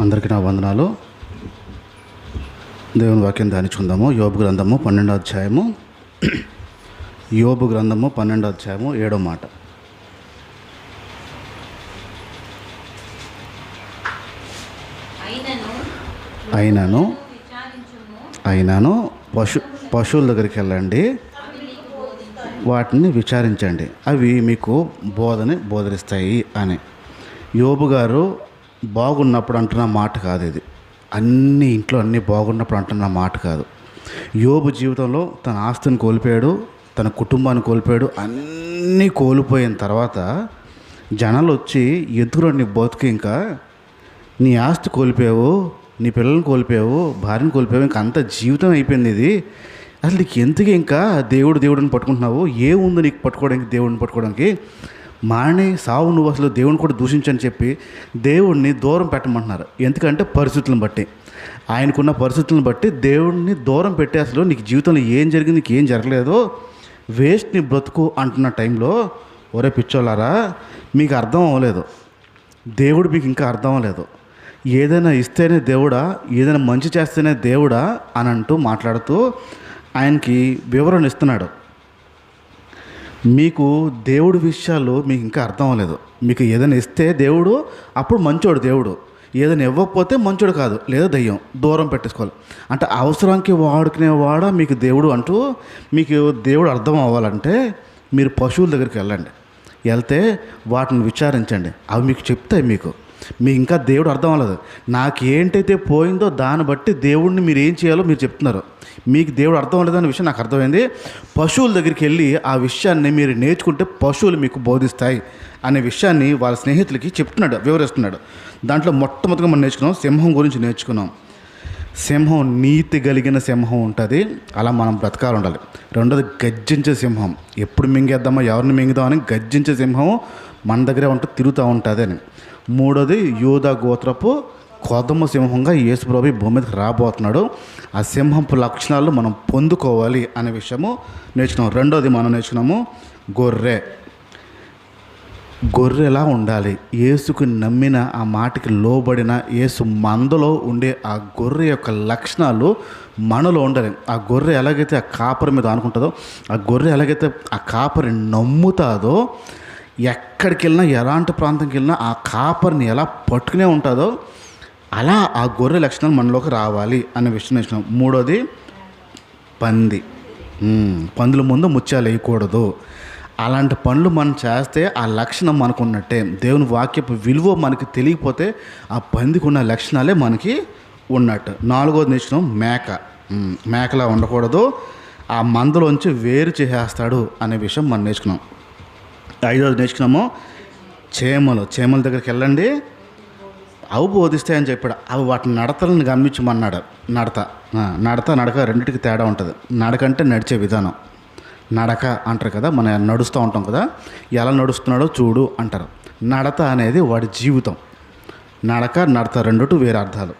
అందరికీ నా వందనాలు. దేవుని వాక్యం ధ్యానించుకుందాము. యోబు గ్రంథము 12వ అధ్యాయము. యోబు గ్రంథము 12వ అధ్యాయము 7వ మాట. అయినను పశువుల దగ్గరికి వెళ్ళండి, వాటిని విచారించండి, అవి మీకు బోధనిస్తాయి అని. యోబు గారు బాగున్నప్పుడు అంటున్న మాట కాదు ఇది. ఇంట్లో అన్నీ బాగున్నప్పుడు అంటున్న మాట కాదు. యోబు జీవితంలో తన ఆస్తిని కోల్పోయాడు, తన కుటుంబాన్ని కోల్పోయాడు. అన్నీ కోల్పోయిన తర్వాత జనాలు వచ్చి ఎదురు నీ బతుకు, ఇంకా నీ ఆస్తి కోల్పోయావు, నీ పిల్లల్ని కోల్పోయావు, భార్యను కోల్పోయావు, ఇంకా అంత జీవితం అయిపోయింది ఇది, అసలు నీకు ఎందుకు ఇంకా దేవుడిని పట్టుకుంటున్నావు, ఏముంది నీకు పట్టుకోవడానికి, దేవుడిని పట్టుకోవడానికి, మానే సావు, నువ్వు అసలు దేవుని కూడా దూషించని చెప్పి దేవుడిని దూరం పెట్టమంటున్నారు. ఎందుకంటే పరిస్థితులను బట్టి, ఆయనకున్న పరిస్థితులను బట్టి దేవుడిని దూరం పెట్టి, అసలు నీకు జీవితంలో ఏం జరిగింది, నీకు ఏం జరగలేదో, వేస్ట్ నీ బ్రతుకు అంటున్న టైంలో, ఒరే పిచ్చోళ్ళారా, మీకు అర్థం అవ్వలేదు, దేవుడు మీకు ఇంకా అర్థం అవ్వలేదు. ఏదైనా ఇస్తేనే దేవుడా, ఏదైనా మంచి చేస్తేనే దేవుడా అని అంటూ మాట్లాడుతూ ఆయనకి వివరణ ఇస్తున్నాడు. మీకు దేవుడి విషయాలు మీకు ఇంకా అర్థం అవ్వలేదు. మీకు ఏదైనా ఇస్తే దేవుడు అప్పుడు మంచోడు, దేవుడు ఏదైనా ఇవ్వకపోతే మంచోడు కాదు, లేదా దయ్యం, దూరం పెట్టేసుకోవాలి. అంటే అవసరానికి వాడుకునేవాడా మీకు దేవుడు అంటూ, మీకు దేవుడు అర్థం అవ్వాలంటే మీరు పశువుల దగ్గరికి వెళ్ళండి, వెళ్తే వాటిని విచారించండి, అవి మీకు చెప్తాయి. మీకు ఇంకా దేవుడు అర్థం అవ్వలేదు. నాకేంటైతే పోయిందో దాన్ని బట్టి దేవుడిని మీరు ఏం చేయాలో మీరు చెప్తున్నారు. మీకు దేవుడు అర్థం అవ్వలేదనే విషయం నాకు అర్థమైంది. పశువుల దగ్గరికి వెళ్ళి ఆ విషయాన్ని మీరు నేర్చుకుంటే పశువులు మీకు బోధిస్తాయి అనే విషయాన్ని వాళ్ళ స్నేహితులకి చెప్తున్నాడు, వివరిస్తున్నాడు. దాంట్లో మొట్టమొదటిగా మనం నేర్చుకున్నాం, సింహం గురించి నేర్చుకున్నాం. సింహం నీతి కలిగిన సింహం ఉంటుంది, అలా మనం బ్రతకాలు ఉండాలి. రెండోది గర్జించే సింహం, ఎప్పుడు మింగేద్దామో, ఎవరిని మింగుదామని గర్జించే సింహం మన దగ్గరే తిరుగుతూ ఉంటుంది అని. మూడోది యూదా గోత్రపు కొదమ సింహంగా యేసుప్రభు భూమి మీదకి రాబోతున్నాడు. ఆ సింహపు లక్షణాలు మనం పొందుకోవాలి అనే విషయము నేర్చుకున్నాం. రెండోది మనం నేర్చుకున్నాము, గొర్రెలా ఉండాలి. యేసుకు నమ్మిన, ఆ మాటకి లోబడిన, యేసు మందలో ఉండే ఆ గొర్రె యొక్క లక్షణాలు మనలో ఉండాలి. ఆ గొర్రె ఎలాగైతే ఆ కాపరి మీద అనుకుంటుందో, ఆ గొర్రె ఎలాగైతే ఆ కాపరి నమ్ముతాదో, ఎక్కడికి వెళ్ళినా, ఎలాంటి ప్రాంతంకి వెళ్ళినా ఆ కాపరిని ఎలా పట్టుకునే ఉంటుందో, అలా ఆ గొర్రె లక్షణాలు మనలోకి రావాలి అనే విషయం నేర్చుకున్నాం. మూడోది పందుల ముందు ముత్యాలు వేయకూడదు. అలాంటి పనులు మనం చేస్తే ఆ లక్షణం మనకు ఉన్నట్టే. దేవుని వాక్యపు విలువ మనకి తెలియకపోతే ఆ పందికి ఉన్న లక్షణాలే మనకి ఉన్నట్టు. నాలుగోది నేర్చుకున్నాం, మేకలా ఉండకూడదు, ఆ మందలోంచి వేరు చేసేస్తాడు అనే విషయం మనం నేర్చుకున్నాం. ఐదోది నేర్చుకున్నాము, చేమల దగ్గరికి వెళ్ళండి, అవి బోధిస్తాయని చెప్పాడు. అవి వాటిని నడతలను గమనించమన్నాడు. నడక రెండింటికి తేడా ఉంటుంది. నడక అంటే నడిచే విధానం, నడక అంటారు కదా, మనం నడుస్తూ ఉంటాం కదా, ఎలా నడుస్తున్నాడో చూడు అంటారు. నడత అనేది వాడి జీవితం. నడత రెండుటు వేరే అర్థాలు.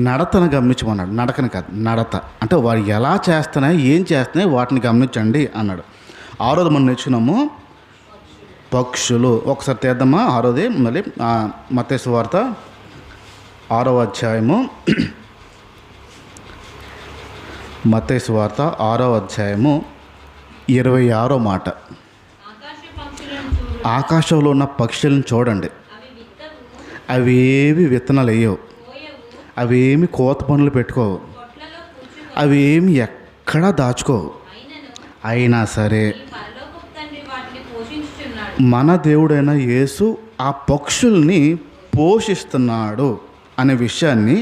నడతను గమనించమన్నాడు, నడకని కాదు, నడత అంటే వాడు ఎలా చేస్తున్నాయి, ఏం చేస్తున్నాయి, వాటిని గమనించండి అన్నాడు. ఆరోది మనం నేర్చుకున్నాము, పక్షులు. ఒకసారి తీద్దామా ఆరోది, మళ్ళీ మత్తయి సువార్త 6వ అధ్యాయము, మత్తయి సువార్త 6వ అధ్యాయము 26వ మాట. ఆకాశంలో ఉన్న పక్షులను చూడండి, అవి ఏవి విత్తనాలు వేయవు, అవి ఏమి కోత పనులు పెట్టుకోవు, అవి ఏమి ఎక్కడా దాచుకోవు. అయినా సరే మన దేవుడైన యేసు ఆ పక్షుల్ని పోషిస్తున్నాడు అనే విషయాన్ని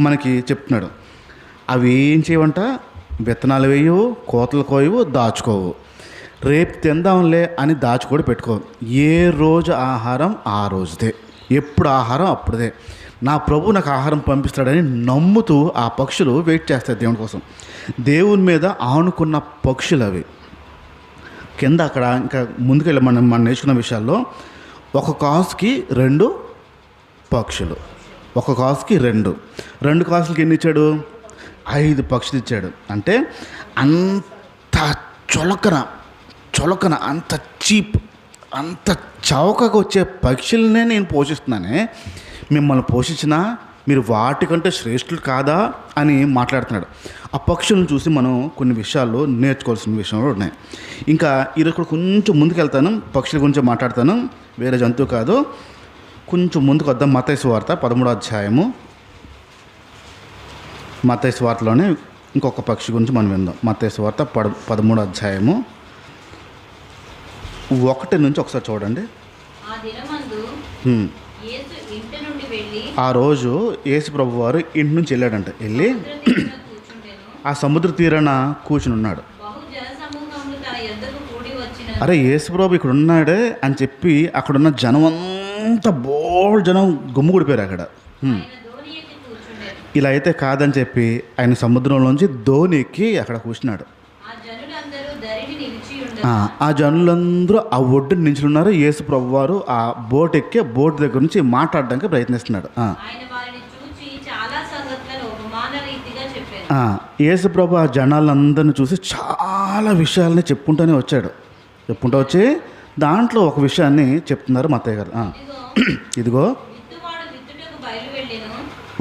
మనకి చెప్తున్నాడు. అవి ఏం చేయవంట, విత్తనాలు వేయవు, కోతలు కోయవు, దాచుకోవు. రేపు తిందాంలే అని దాచుకోడు, పెట్టుకోవు. ఏ రోజు ఆహారం ఆ రోజుదే, ఎప్పుడు ఆహారం అప్పుడుదే. నా ప్రభు నాకు ఆహారం పంపిస్తాడని నమ్ముతూ ఆ పక్షులు వెయిట్ చేస్తాయి దేవుని కోసం. దేవుని మీద ఆనుకున్న పక్షులు అవి. కింద అక్కడ ఇంకా ముందుకెళ్ళి మనం నేర్చుకున్న విషయాల్లో, ఒక కాసుకి 2 పక్షులు, ఒక కాసుకి 2 కాసులకి ఎన్ని ఇచ్చాడు, 5 పక్షులు ఇచ్చాడు. అంటే అంత చులకన అంత చీప్, అంత చౌకగా వచ్చే పక్షులనే నేను పోషిస్తున్నానే, మిమ్మల్ని పోషించినా మీరు వాటికంటే శ్రేష్ఠులు కాదా అని మాట్లాడుతున్నాడు. ఆ పక్షులను చూసి మనం కొన్ని విషయాల్లో నేర్చుకోవాల్సిన విషయాలు ఉన్నాయి. ఇంకా ఈరోజు కూడా కొంచెం ముందుకు వెళ్తాను, పక్షుల గురించి మాట్లాడతాను, వేరే జంతువు కాదు. కొంచెం ముందుకు వద్దాం. మత్తయి సువార్త 13వ అధ్యాయము. మత్తయి సువార్తలోనే ఇంకొక పక్షి గురించి మనం విందాం. మత్తయి సువార్త 13వ అధ్యాయము 1 నుంచి ఒకసారి చూడండి. ఆ రోజు యేసు ప్రభు వారు ఇంటి నుంచి వెళ్ళాడంట. వెళ్ళి ఆ సముద్ర తీరాన కూర్చుని ఉన్నాడు. అరే యేసు ప్రభు ఇక్కడ ఉన్నాడే అని చెప్పి అక్కడున్న జనం అంతా బోల్డ్ జనం గుమ్ము కూడిపోయారు అక్కడ. ఇలా అయితే కాదని చెప్పి ఆయన సముద్రంలోంచి ధోని ఎక్కి అక్కడ కూర్చున్నాడు. ఆ జనులందరూ ఆ ఒడ్డుని నించున్నారు. యేసు ప్రభు వారు ఆ బోట్ ఎక్కి బోట్ దగ్గర నుంచి మాట్లాడడానికి ప్రయత్నిస్తున్నాడు. యేసు ప్రభు ఆ జనాలందరిని చూసి చాలా విషయాలని చెప్పుకుంటూనే వచ్చాడు. చెప్పుకుంటూ వచ్చి దాంట్లో ఒక విషయాన్ని చెప్తున్నారు మత్తయ్య గారు. ఇదిగో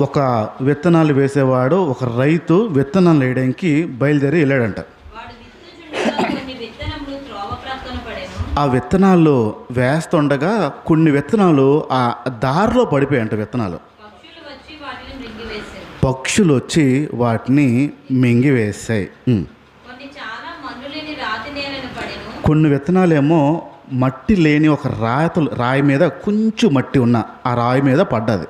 ఒక విత్తనాలు వేసేవాడు, ఒక రైతు విత్తనాలు వేయడానికి బయలుదేరి వెళ్ళాడంట. ఆ విత్తనాలు వేస్తుండగా కొన్ని విత్తనాలు ఆ దారిలో పడిపోయాయంట. విత్తనాలు పక్షులు వచ్చి వాటిని మింగివేసాయి. కొన్ని విత్తనాలేమో మట్టి లేని ఒక రాయి మీద కొంచెం మట్టి ఉన్న ఆ రాయి మీద పడ్డది.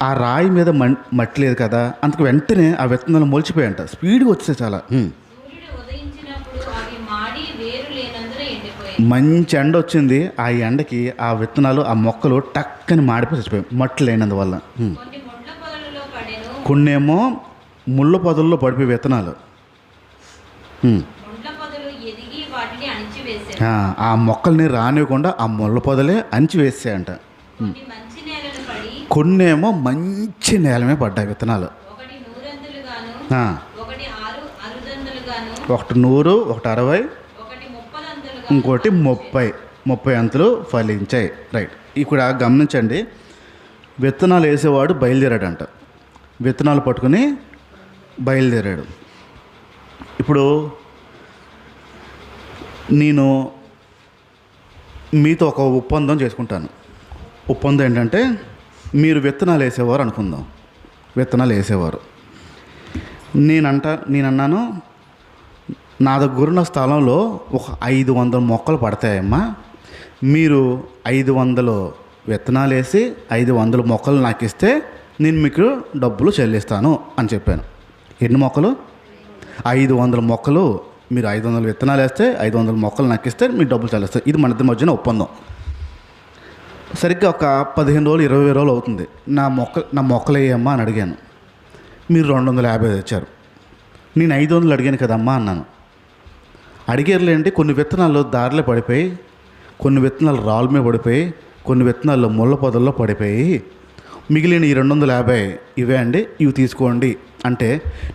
ఆ రాయి మీద మట్టి లేదు కదా, అందుకు వెంటనే ఆ విత్తనాలు మొలిచిపోయాయంట. స్పీడ్గా వచ్చేసాయి చాలా. మంచి ఎండ వచ్చింది. ఆ ఎండకి ఆ విత్తనాలు ఆ మొక్కలు టక్కని మాడిపోయి చచ్చిపోయాయి మట్టి లేనందువల్ల. కొన్నేమో ముళ్ళ పొదల్లో పడిపోయి విత్తనాలు ఆ మొక్కల్ని రానివ్వకుండా ఆ ముళ్ళ పొదలే అణిచివేసాయంట. కొన్నేమో మంచి నేల మీద పడ్డాయి విత్తనాలు. ఒకటి 100, ఒకటి 60, ఇంకోటి 30 అంతులు ఫలించాయి. రైట్. ఇక్కడ గమనించండి, విత్తనాలు వేసేవాడు బయలుదేరాడంట. విత్తనాలు పట్టుకుని బయలుదేరాడు. ఇప్పుడు నేను మీతో ఒక ఒప్పందం చేసుకుంటాను. ఒప్పందం ఏంటంటే, మీరు విత్తనాలు వేసేవారు అనుకుందాం. విత్తనాలు వేసేవారు. నేనన్నాను నా దగ్గరున్న స్థలంలో ఒక 500 మొక్కలు పడతాయమ్మా, మీరు 500 విత్తనాలు వేసి 500 మొక్కలు నాకు ఇస్తే నేను మీకు డబ్బులు చెల్లిస్తాను అని చెప్పాను. ఎన్ని మొక్కలు? 500 మొక్కలు. మీరు 500 విత్తనాలు వేస్తే 500 మొక్కలు నాకు ఇస్తే మీకు డబ్బులు చెల్లిస్తారు. ఇది మన ఇద్దరి మధ్యన ఒప్పందం. సరిగ్గా ఒక 15 రోజులు 20 రోజులు అవుతుంది. నా మొక్కలు వేయమ్మా అని అడిగాను. మీరు 250 తెచ్చారు. నేను 500 అడిగాను కదమ్మా అన్నాను. అడిగారులేండి, కొన్ని విత్తనాలు దారిలో పడిపోయి, కొన్ని విత్తనాలు రాళ్ళ మీద పడిపోయి, కొన్ని విత్తనాలు ముళ్ళ పొదల్లో పడిపోయి, మిగిలిన ఈ 250 ఇవే అండి, ఇవి తీసుకోండి అంటే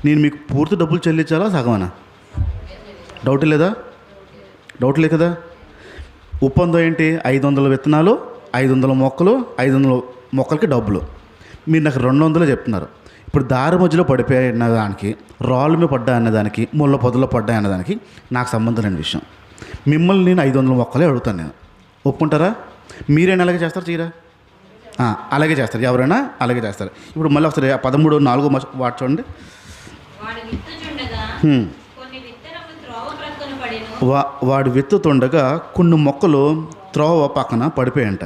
నేను మీకు పూర్తి డబ్బులు చెల్లించాలా సగమనా? డౌట్ లేదా? డౌట్ లేదు కదా. ఒప్పందం ఏంటి? 500 విత్తనాలు, 500 మొక్కలు, 500 మొక్కలకి డబ్బులు. మీరు నాకు 200 చెప్తున్నారు. ఇప్పుడు దారి మధ్యలో పడిపోయాయి అన్నదానికి, రాళ్ళు మీద పడ్డా అన్నదానికి, ముళ్ళ పొదలో పడ్డా అన్నదానికి నాకు సంబంధం లేని విషయం. మిమ్మల్ని నేను 500 మొక్కలే అడుగుతాను. నేను ఒప్పుకుంటారా? మీరైనా అలాగే చేస్తారు? చేయరా? అలాగే చేస్తారు. ఎవరైనా అలాగే చేస్తారు. ఇప్పుడు మళ్ళీ ఒకసారి 13:4 వాడు చూడండి. వాడు విత్తుతుండగా కొన్ని మొక్కలు త్రోవ పక్కన పడిపోయాయంట.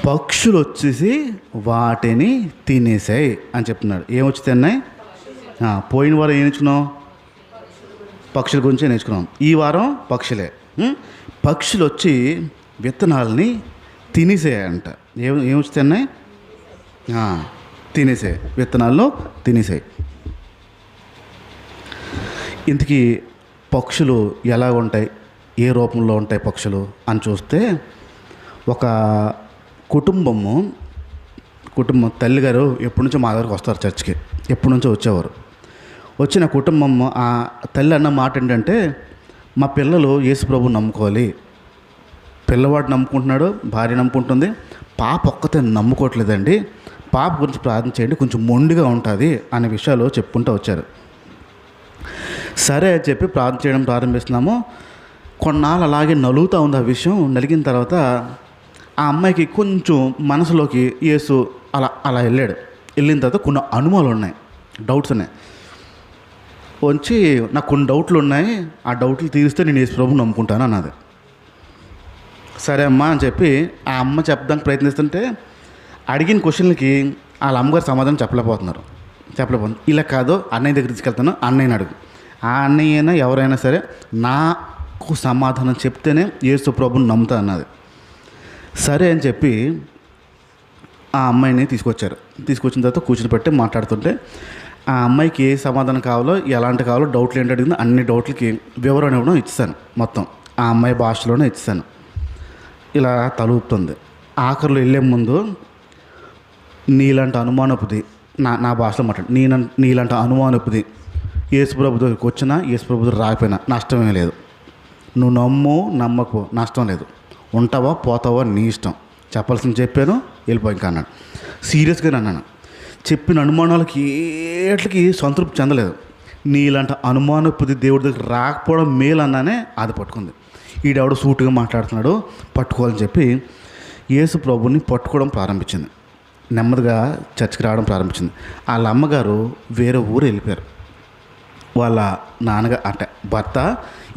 పక్షులు వచ్చేసి వాటిని తినేసాయి అని చెప్తున్నాడు. ఏమొచ్చి తిన్నాయి? పోయిన వారం ఏం నేర్చుకున్నాం? పక్షుల గురించి నేర్చుకున్నాం. ఈ వారం పక్షులే. పక్షులు వచ్చి విత్తనాలని తినేసాయంట. ఏమొచ్చి తిన్నాయి? తినేసాయి. విత్తనాల్లో తినేసాయి. ఇంతకీ పక్షులు ఎలా ఉంటాయి, ఏ రూపంలో ఉంటాయి పక్షులు అని చూస్తే, ఒక కుటుంబం తల్లిగారు ఎప్పటి నుంచో మా దగ్గరకు వస్తారు చర్చ్కి. ఎప్పటి నుంచో వచ్చేవారు. వచ్చిన కుటుంబం ఆ తల్లి అన్న మాట ఏంటంటే, మా పిల్లలు యేసు ప్రభువుని నమ్ముకోవాలి, పిల్లవాడు నమ్ముకుంటున్నాడు, భార్య నమ్ముకుంటుంది, పాప ఒక్కతే నమ్ముకోవట్లేదండి, పాప గురించి ప్రార్థన చేయండి, కొంచెం మొండిగా ఉంటుంది అనే విషయాలు చెప్పుకుంటూ వచ్చారు. సరే అని చెప్పి ప్రార్థన చేయడం ప్రారంభిస్తున్నాము. కొన్నాళ్ళు అలాగే నలుగుతూ ఉంది ఆ విషయం. నలిగిన తర్వాత ఆ అమ్మాయికి కొంచెం మనసులోకి యేసు అలా అలా వెళ్ళిన తర్వాత కొన్ని అనుమానాలు ఉన్నాయి, డౌట్స్ ఉన్నాయి. వచ్చి నాకు కొన్ని డౌట్లు ఉన్నాయి, ఆ డౌట్లు తీరిస్తే నేను యేసు ప్రభువుని నమ్ముకుంటాను అన్నది. సరే అమ్మా అని చెప్పి ఆ అమ్మ చెప్పడానికి ప్రయత్నిస్తుంటే అడిగిన క్వశ్చన్లకి వాళ్ళ అమ్మగారు సమాధానం చెప్పలేకపోతున్నారు. ఇలా కాదు, అన్నయ్య దగ్గర తీసుకెళ్తాను, అన్నయ్యని అడుగు, ఆ అన్నయ్యైనా ఎవరైనా సరే నాకు సమాధానం చెప్తేనే యేసు ప్రభువుని నమ్ముతా అన్నది. సరే అని చెప్పి ఆ అమ్మాయిని తీసుకొచ్చిన తర్వాత కూర్చుని పెట్టి మాట్లాడుతుంటే ఆ అమ్మాయికి ఏ సమాధానం కావాలో, ఎలాంటి కావాలో, డౌట్లు ఏంటి అడిగిందో అన్ని డౌట్లకి వివరణ ఇవ్వడం ఇచ్చాను. మొత్తం ఆ అమ్మాయి భాషలోనే ఇచ్చాను. ఇలా తలుపుతుంది. ఆఖరిలో వెళ్ళే ముందు నీలాంటి అనుమానపుది, నా భాషలో మాట్లాడు, నీలాంటి అనుమానపుది యేసుప్రభు దగ్గరికి వచ్చినా యేసుప్రభు దగ్గర రాకపోయినా నష్టమే లేదు. నువ్వు నమ్మకు నష్టం లేదు. ఉంటావా పోతావా నీ ఇష్టం. చెప్పాల్సింది చెప్పాను, వెళ్ళిపో ఇంకా అన్నాడు. సీరియస్గానే అన్నాను. చెప్పిన అనుమానాలకి ఏట్లకి సంతృప్తి చెందలేదు. నీలాంటి అనుమానపుది దేవుడి దగ్గర రాకపోవడం మేలు అన్నానే అది పట్టుకుంది. ఈడెవడు సూటుగా మాట్లాడుతున్నాడు, పట్టుకోవాలని చెప్పి యేసు ప్రభుని పట్టుకోవడం ప్రారంభించింది. నెమ్మదిగా చర్చికి రావడం ప్రారంభించింది. వాళ్ళ అమ్మగారు వేరే ఊరు వెళ్ళిపోయారు. వాళ్ళ నాన్నగారు అంటే భర్త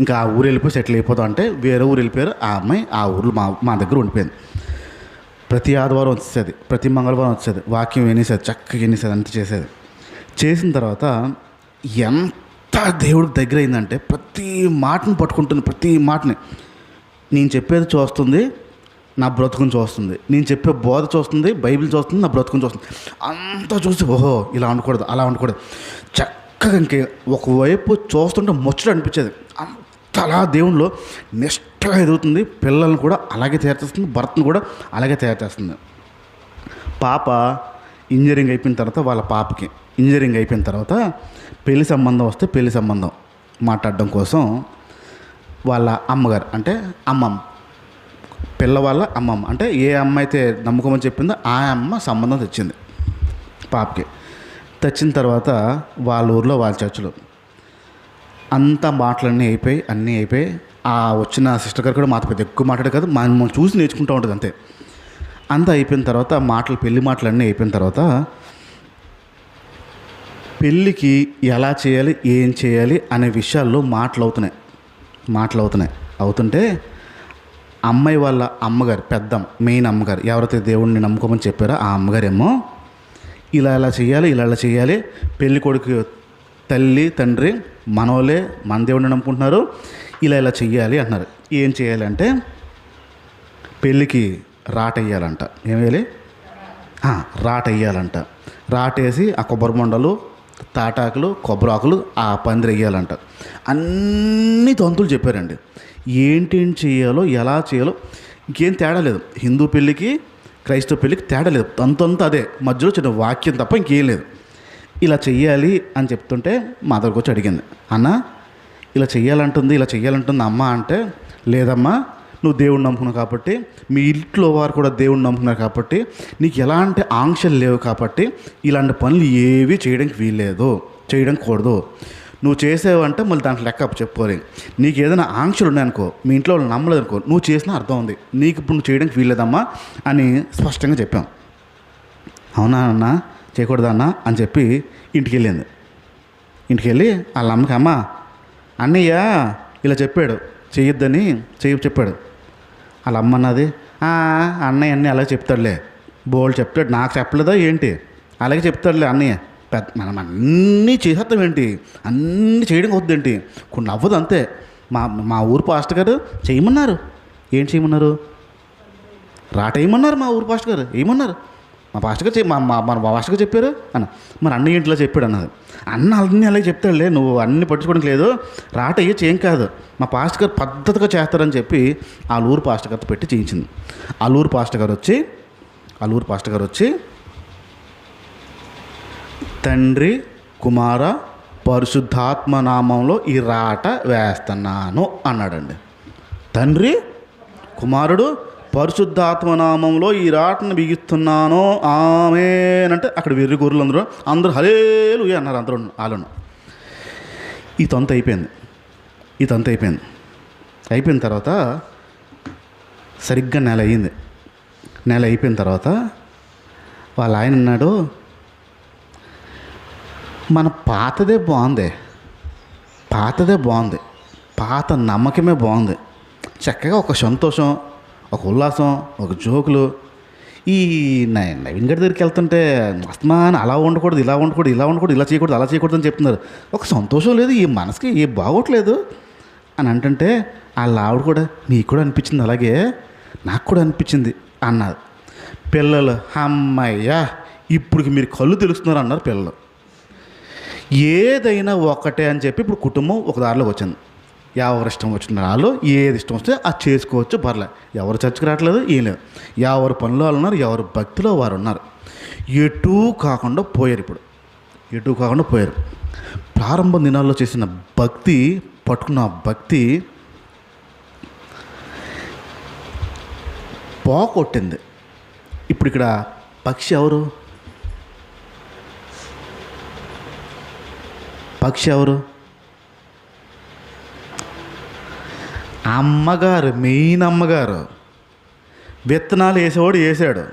ఇంకా ఆ ఊరు వెళ్ళిపోయి సెటిల్ అయిపోతాం అంటే వేరే ఊరు వెళ్ళిపోయారు. ఆ అమ్మాయి ఆ ఊర్లో మా దగ్గర ఉండిపోయింది. ప్రతి ఆదివారం వచ్చేది, ప్రతి మంగళవారం వచ్చేది, వాక్యం వినేసేది, చక్కగా వినేసేది, అంత చేసేది. చేసిన తర్వాత ఎంత దేవుడికి దగ్గర అయిందంటే ప్రతి మాటను పట్టుకుంటుంది. ప్రతి మాటని నేను చెప్పేది చూస్తుంది, నా బ్రతుకుని చూస్తుంది, నేను చెప్పే బోధ చూస్తుంది, బైబిల్ చూస్తుంది, నా బ్రతుకుని చూస్తుంది. అంతా చూసి ఓహో ఇలా ఉండకూడదు, అలా ఉండకూడదు, చక్కగా ఇంకే ఒకవైపు చూస్తుంటే ముచ్చట అనిపించేది. అంతలా దేవునిలో నిష్టగా ఎదుగుతుంది. పిల్లల్ని కూడా అలాగే తయారు చేస్తుంది, భర్తను కూడా అలాగే తయారు చేస్తుంది. పాప ఇంజనీరింగ్ అయిపోయిన తర్వాత వాళ్ళ పాపకి ఇంజనీరింగ్ అయిపోయిన తర్వాత పెళ్లి సంబంధం వస్తే పెళ్లి సంబంధం మాట్లాడడం కోసం వాళ్ళ అమ్మగారు అంటే అమ్మమ్మ, పిల్లవాళ్ళ అమ్మమ్మ అంటే ఏ అమ్మ అయితే నమ్ముకోమని చెప్పిందో ఆ అమ్మ సంబంధం తెచ్చింది పాపకి. తెచ్చిన తర్వాత వాళ్ళ ఊర్లో వాళ్ళ చర్చిలో అంతా మాటలన్నీ అయిపోయి అన్నీ అయిపోయి ఆ వచ్చిన సిస్టర్ గారు కూడా మాతో పెద్ద ఎక్కువ మాట్లాడే కాదు, మనం చూసి నేర్చుకుంటూ ఉంటుంది అంతే. అంతా అయిపోయిన తర్వాత పెళ్లి మాటలన్నీ అయిపోయిన తర్వాత పెళ్ళికి ఎలా చేయాలి, ఏం చేయాలి అనే విషయాల్లో మాటలు అవుతుంటే అమ్మాయి వాళ్ళ అమ్మగారు, పెద్ద మెయిన్ అమ్మగారు, ఎవరైతే దేవుడిని నమ్ముకోమని చెప్పారో ఆ అమ్మగారేమో ఇలా చేయాలి, పెళ్ళి కొడుకు తల్లి తండ్రి మనోలే మన దేవుడిని నమ్ముకుంటున్నారు, ఇలా చెయ్యాలి అంటున్నారు. ఏం చేయాలంటే పెళ్ళికి రాటెయ్యాలంట. ఏం వేయాలి? రాటెయ్యాలంట. రాటేసి ఆ కొబ్బరి మొండలు, తాటాకులు, కొబ్బరాకులు ఆ పందిరి వేయాలంట. అన్ని తంతులు చెప్పారండి. ఏంటి చేయాలో, ఎలా చేయాలో, ఇంకేం తేడా లేదు. హిందూ పెళ్ళికి క్రైస్తవ పెళ్ళికి తేడా లేదు. తంతంతా అదే, మధ్యలో చిన్న వాక్యం తప్ప ఇంకేం లేదు. ఇలా చెయ్యాలి అని చెప్తుంటే మా దగ్గరకు వచ్చి అడిగింది, అన్న ఇలా చెయ్యాలంటుంది అమ్మ అంటే, లేదమ్మా నువ్వు దేవుడిని నమ్ముకున్నావు కాబట్టి, మీ ఇంట్లో వారు కూడా దేవుడిని నమ్ముకున్నారు కాబట్టి, నీకు ఎలాంటి ఆంక్షలు లేవు కాబట్టి ఇలాంటి పనులు ఏవి చేయడానికి వీల్లేదు, చేయడం కూడదు. నువ్వు చేసేవంటే మళ్ళీ దాంట్లో లెక్క చెప్పుకోవాలి. నీకు ఏదైనా ఆంక్షలు ఉన్నాయనుకో, మీ ఇంట్లో వాళ్ళు నమ్మలేదు అనుకో, నువ్వు చేసిన అర్థం ఉంది, నీకు ఇప్పుడు నువ్వు చేయడానికి వీల్లేదమ్మా అని స్పష్టంగా చెప్పాం. అవునా అన్న, చేయకూడదా అన్న అని చెప్పి ఇంటికి వెళ్ళి వాళ్ళ అమ్మకి, అమ్మ అన్నయ్య ఇలా చెప్పాడు చేయొద్దని చెప్పాడు. వాళ్ళ అమ్మ అన్నది, అన్నయ్య అన్నీ అలాగే చెప్తాడులే, బోల్డ్ చెప్తాడు, నాకు చెప్పలేదా ఏంటి, అలాగే చెప్తాడులే అన్నయ్య, మనం అన్నీ చేసేస్తాం ఏంటి, అన్నీ చేయడం వద్దేంటి, కొన్ని అవ్వదు అంతే. మా ఊరు పాస్టర్ గారు చేయమన్నారు. ఏం చేయమన్నారు? రాటేయమన్నారు. మా ఊరు పాస్టర్ గారు ఏమన్నారు? మా పాస్టర్ గారు మన పాస్టర్ గారు చెప్పారు అన్న. మరి అన్న ఇంట్లో చెప్పాడు అన్నది. అన్న అన్నీ అలాగే చెప్తాడులే, నువ్వు అన్నీ పట్టించుకోవడానికి లేదు, రాట అయ్యచ్చు ఏం కాదు, మా పాస్టర్ గారు పద్ధతిగా చేస్తారని చెప్పి వాళ్ళ ఊరు పాస్టర్ గారితో పెట్టి చేయించింది. వాళ్ళ ఊరు పాస్టర్ గారు వచ్చి తండ్రి కుమార పరిశుద్ధాత్మ నామంలో ఈ రాట వేస్తున్నాను అన్నాడండి. తండ్రి కుమారుడు పరిశుద్ధాత్మనామంలో ఈ రాటను బిగిస్తున్నాను ఆమేన్ అంటే అక్కడ వెర్రి గొర్రెలు అందరూ హల్లెలూయా అన్నారు. అందరూ వాళ్ళను. ఈ తంతు అయిపోయింది. అయిపోయిన తర్వాత సరిగ్గా నెల అయ్యింది. నెల అయిపోయిన తర్వాత వాళ్ళ ఆయన అన్నాడు, మన పాతదే బాగుంది, పాత నమ్మకమే బాగుంది. చక్కగా ఒక సంతోషం, ఒక ఉల్లాసం, ఒక జోకులు. ఈ నవీన్ గడి దగ్గరికి వెళ్తుంటే అస్తమానం అలా ఉండకూడదు, ఇలా చేయకూడదు, అలా చేయకూడదు అని చెప్తున్నారు. ఒక సంతోషం లేదు, ఈ మనసుకి ఏ బాగోట్లేదు అని అంటుంటే వాళ్ళ ఆవిడ కూడా, నీకు కూడా అనిపించింది అలాగే, నాకు కూడా అనిపించింది అన్నారు. పిల్లలు అమ్మయ్యా ఇప్పటికి మీరు కళ్ళు తెలుస్తున్నారు అన్నారు పిల్లలు. ఏదైనా ఒకటే అని చెప్పి ఇప్పుడు కుటుంబం ఒక దారిలోకి వచ్చింది. ఎవరు ఇష్టం వచ్చిన వాళ్ళు ఏది ఇష్టం వస్తే అది చేసుకోవచ్చు, పర్లే. ఎవరు చర్చకు రావట్లేదు, ఏం లేదు. ఎవరు పనిలో వాళ్ళు ఉన్నారు, ఎవరు భక్తిలో వారు ఉన్నారు. ఎటూ కాకుండా పోయారు. ప్రారంభ దినాల్లో చేసిన భక్తి, పట్టుకున్న భక్తి పోగొట్టింది. ఇప్పుడు ఇక్కడ పక్షి ఎవరు? అమ్మగారు, మెయిన్ అమ్మగారు. విత్తనాలు వేసేవాడు వేసాడు,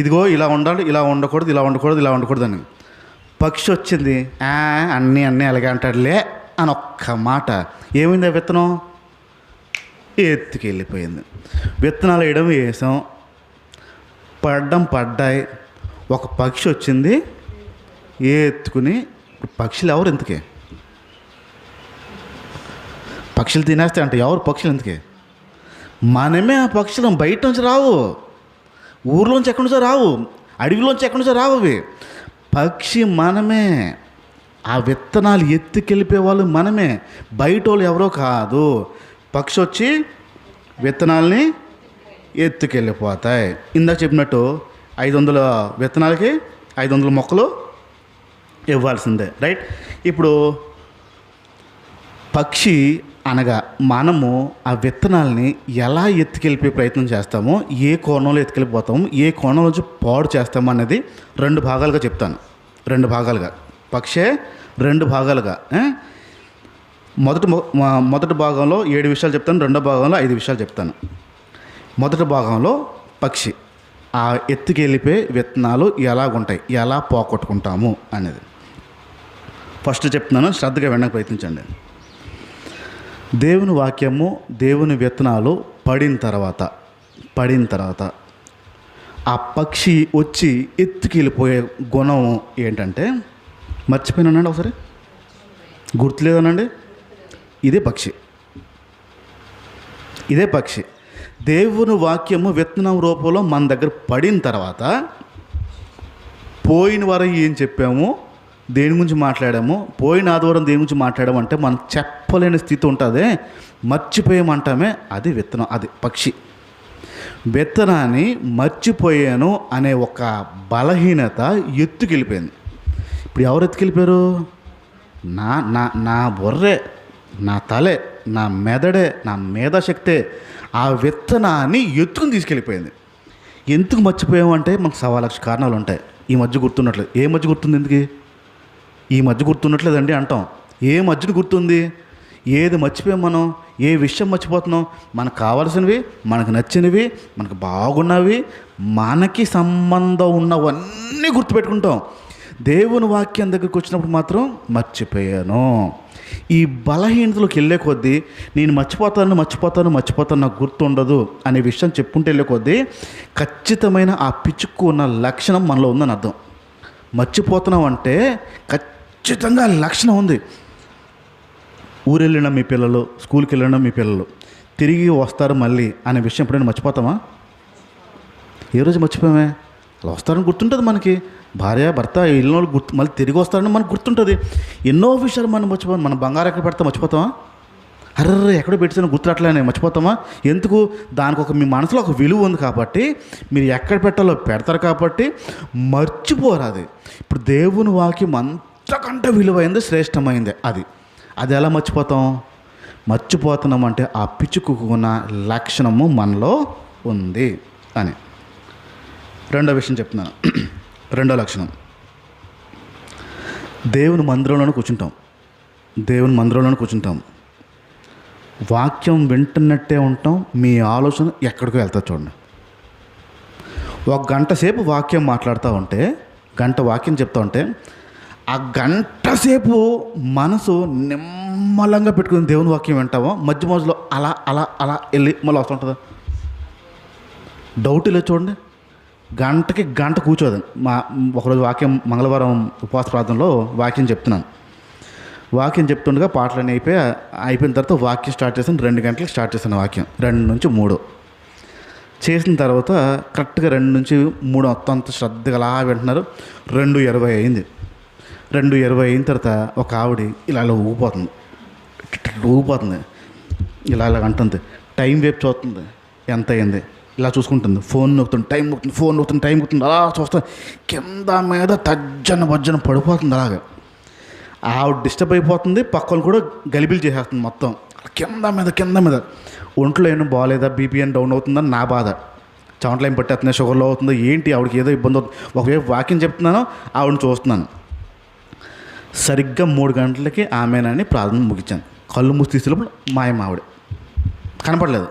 ఇదిగో ఇలా ఉండాలి, ఇలా ఉండకూడదు అని. పక్షి వచ్చింది, అన్నీ అలాగే అంటాడులే అని ఒక్క మాట. ఏమైంది? ఆ విత్తనం ఎత్తుకెళ్ళిపోయింది. విత్తనాలు వేయడం వేసాం, పడ్డాయి. ఒక పక్షి వచ్చింది ఎత్తుకుని. పక్షులు ఎవరు ఇంతకీ? పక్షులు తినేస్తే అంటే ఎవరు పక్షులు ఇంతకీ? మనమే ఆ పక్షులు. బయట నుంచి రావు, ఊర్లోంచి ఎక్కడి నుంచో రావు, అడవిలోంచి ఎక్కడి నుంచో రావు అవి. పక్షి మనమే. ఆ విత్తనాలు ఎత్తుకెళ్ళిపోయే వాళ్ళు మనమే, బయట వాళ్ళు ఎవరో కాదు. పక్షి వచ్చి విత్తనాలని ఎత్తుకెళ్ళిపోతాయి. ఇందాక చెప్పినట్టు 500 విత్తనాలకి 500 మొక్కలు ఇవ్వాల్సిందే, రైట్? ఇప్పుడు పక్షి అనగా మనము ఆ విత్తనాలని ఎలా ఎత్తుకెళ్ళిపోయే ప్రయత్నం చేస్తామో, ఏ కోణంలో ఎత్తుకెళ్ళిపోతాము, ఏ కోణంలో నుంచి పాడు చేస్తాము అనేది 2 భాగాలుగా చెప్తాను. 2 భాగాలుగా పక్షే 2 భాగాలుగా. మొదటి భాగంలో 7 విషయాలు చెప్తాను, రెండో భాగంలో 5 విషయాలు చెప్తాను. మొదటి భాగంలో పక్షి, ఆ ఎత్తుకెళ్ళిపోయే విత్తనాలు ఎలాగుంటాయి, ఎలా పోగొట్టుకుంటాము అనేది ఫస్ట్ చెప్తున్నాను, శ్రద్ధగా వినడానికి ప్రయత్నించండి. దేవుని వాక్యము, దేవుని విత్తనాలు పడిన తర్వాత ఆ పక్షి వచ్చి ఎత్తుకెళ్ళిపోయే గుణం ఏంటంటే, మర్చిపోయినానండి ఒకసారి, గుర్తులేదనండి. ఇదే పక్షి. దేవుని వాక్యము విత్తనం రూపంలో మన దగ్గర పడిన తర్వాత, పోయిన వారం ఏం చెప్పాము, దేని గురించి మాట్లాడాము, పోయిన ఆదివారం దేని గురించి మాట్లాడాము అంటే మనం చెప్పలేని స్థితి ఉంటుంది, మర్చిపోయామంటామే. అది విత్తనం, అది పక్షి. విత్తనాన్ని మర్చిపోయాను అనే ఒక బలహీనత ఎత్తుకెళ్ళిపోయింది. ఇప్పుడు ఎవరు ఎత్తుకెళ్ళిపోయారు? నా బుర్రే, నా తలే, నా మెదడే, నా మేధాశక్తే ఆ విత్తనాన్ని ఎత్తుకుని తీసుకెళ్ళిపోయింది. ఎందుకు మర్చిపోయామంటే మనకు 1,000,000 కారణాలు ఉంటాయి. ఈ మధ్య గుర్తున్నట్లేదు. ఏ మధ్య గుర్తుంది? ఎందుకు ఈ మధ్య గుర్తున్నట్లేదండి అంటాం. ఏ మధ్యన గుర్తుంది? ఏది మర్చిపోయాం మనం? ఏ విషయం మర్చిపోతున్నాం? మనకు కావాల్సినవి, మనకు నచ్చినవి, మనకు బాగున్నవి, మనకి సంబంధం ఉన్నవన్నీ గుర్తుపెట్టుకుంటాం. దేవుని వాక్యం దగ్గరికి వచ్చినప్పుడు మాత్రం మర్చిపోయాను. ఈ బలహీనతలోకి వెళ్ళే కొద్దీ నేను మర్చిపోతాను, నాకు గుర్తుండదు అనే విషయం చెప్పుకుంటూ వెళ్ళే కొద్దీ ఖచ్చితమైన ఆ పిచ్చుకు ఉన్న లక్షణం మనలో ఉందని అర్థం. మర్చిపోతున్నాం అంటే ఖచ్చితంగా లక్షణం ఉంది. ఊరెళ్ళిన మీ పిల్లలు, స్కూల్కి వెళ్ళిన మీ పిల్లలు తిరిగి వస్తారు మళ్ళీ అనే విషయం ఎప్పుడైనా మర్చిపోతామా? ఏ రోజు మర్చిపోయామే? అలా వస్తారని గుర్తుంటుంది మనకి. భార్య భర్త వెళ్ళిన వాళ్ళు మళ్ళీ తిరిగి వస్తారని మనకు గుర్తుంటుంది. ఎన్నో విషయాలు మనం మర్చిపోతాం. మన బంగారం ఎక్కడ పెడతా మర్చిపోతామా? అర్రే ఎక్కడో పెట్టిన గుర్తురాట్లేనే మర్చిపోతామా? ఎందుకు? దానికి మీ మనసులో ఒక విలువ ఉంది కాబట్టి, మీరు ఎక్కడ పెట్టాలో పెడతారు కాబట్టి మర్చిపోరు. అది ఇప్పుడు దేవుని వాక్యం అంతకంటే విలువైంది, శ్రేష్టమైంది. అది ఎలా మర్చిపోతాం? మర్చిపోతున్నామంటే ఆ పిచ్చుకున్న లక్షణము మనలో ఉంది అని. రెండో విషయం చెప్తున్నాను. రెండో లక్షణం, దేవుని మందిరంలోనే కూర్చుంటాం. వాక్యం వింటున్నట్టే ఉంటాం. మీ ఆలోచన ఎక్కడికో వెళ్తా చూడండి. ఒక గంట సేపు వాక్యం మాట్లాడుతూ ఉంటే, గంట వాక్యం చెప్తా ఉంటే, ఆ గంట సేపు మనసు నిమ్మలంగా పెట్టుకుని దేవుని వాక్యం వింటామో మధ్య మధ్యలో అలా అలా అలా వెళ్ళి మళ్ళీ వస్తుంటుందా? డౌట్ లేదు చూడండి. గంటకి గంట కూర్చోదు. ఒకరోజు వాక్యం మంగళవారం ఉపవాస ప్రార్థనలో వాక్యం చెప్తుండగా పాటలన్నీ అయిపోయిన తర్వాత వాక్యం స్టార్ట్ చేశాను. 2 గంటలకు స్టార్ట్ చేశాను వాక్యం. 2 నుంచి 3 చేసిన తర్వాత కరెక్ట్గా 2 నుంచి 3 అంత శ్రద్ధగా అలా వింటున్నారు. 2:20 అయింది. 2:20 అయిన తర్వాత ఒక ఆవిడ ఇలా ఊగిపోతుంది, ఇలా అంటుంది. టైం వైపు చూస్తుంది, ఎంత అయింది ఇలా చూసుకుంటుంది. ఫోన్ నొక్కుతుంది, టైం నొక్కుతుంది, అలా చూస్తుంది. కింద మీద భజ్జన పడిపోతుంది. అలాగా ఆవిడ డిస్టర్బ్ అయిపోతుంది, పక్కన కూడా గలిబిలి చేసేస్తుంది మొత్తం. కింద మీద ఒంట్లో ఏమో బాగాలేదా, బీపీఎన్ డౌన్ అవుతుందని నా బాధ. చెమటలు ఏం పట్టేస్తున్నాయి, షుగర్లో అవుతుందో ఏంటి, ఆవిడకి ఏదో ఇబ్బంది అవుతుంది. ఒకవైపు వాక్యం చెప్తున్నాను, ఆవిడని చూస్తున్నాను. సరిగ్గా 3 గంటలకి ఆమెనని ప్రార్థన ముగించాను. కళ్ళు మూసి తీసేటప్పుడు ఆవిడ కనపడలేదు.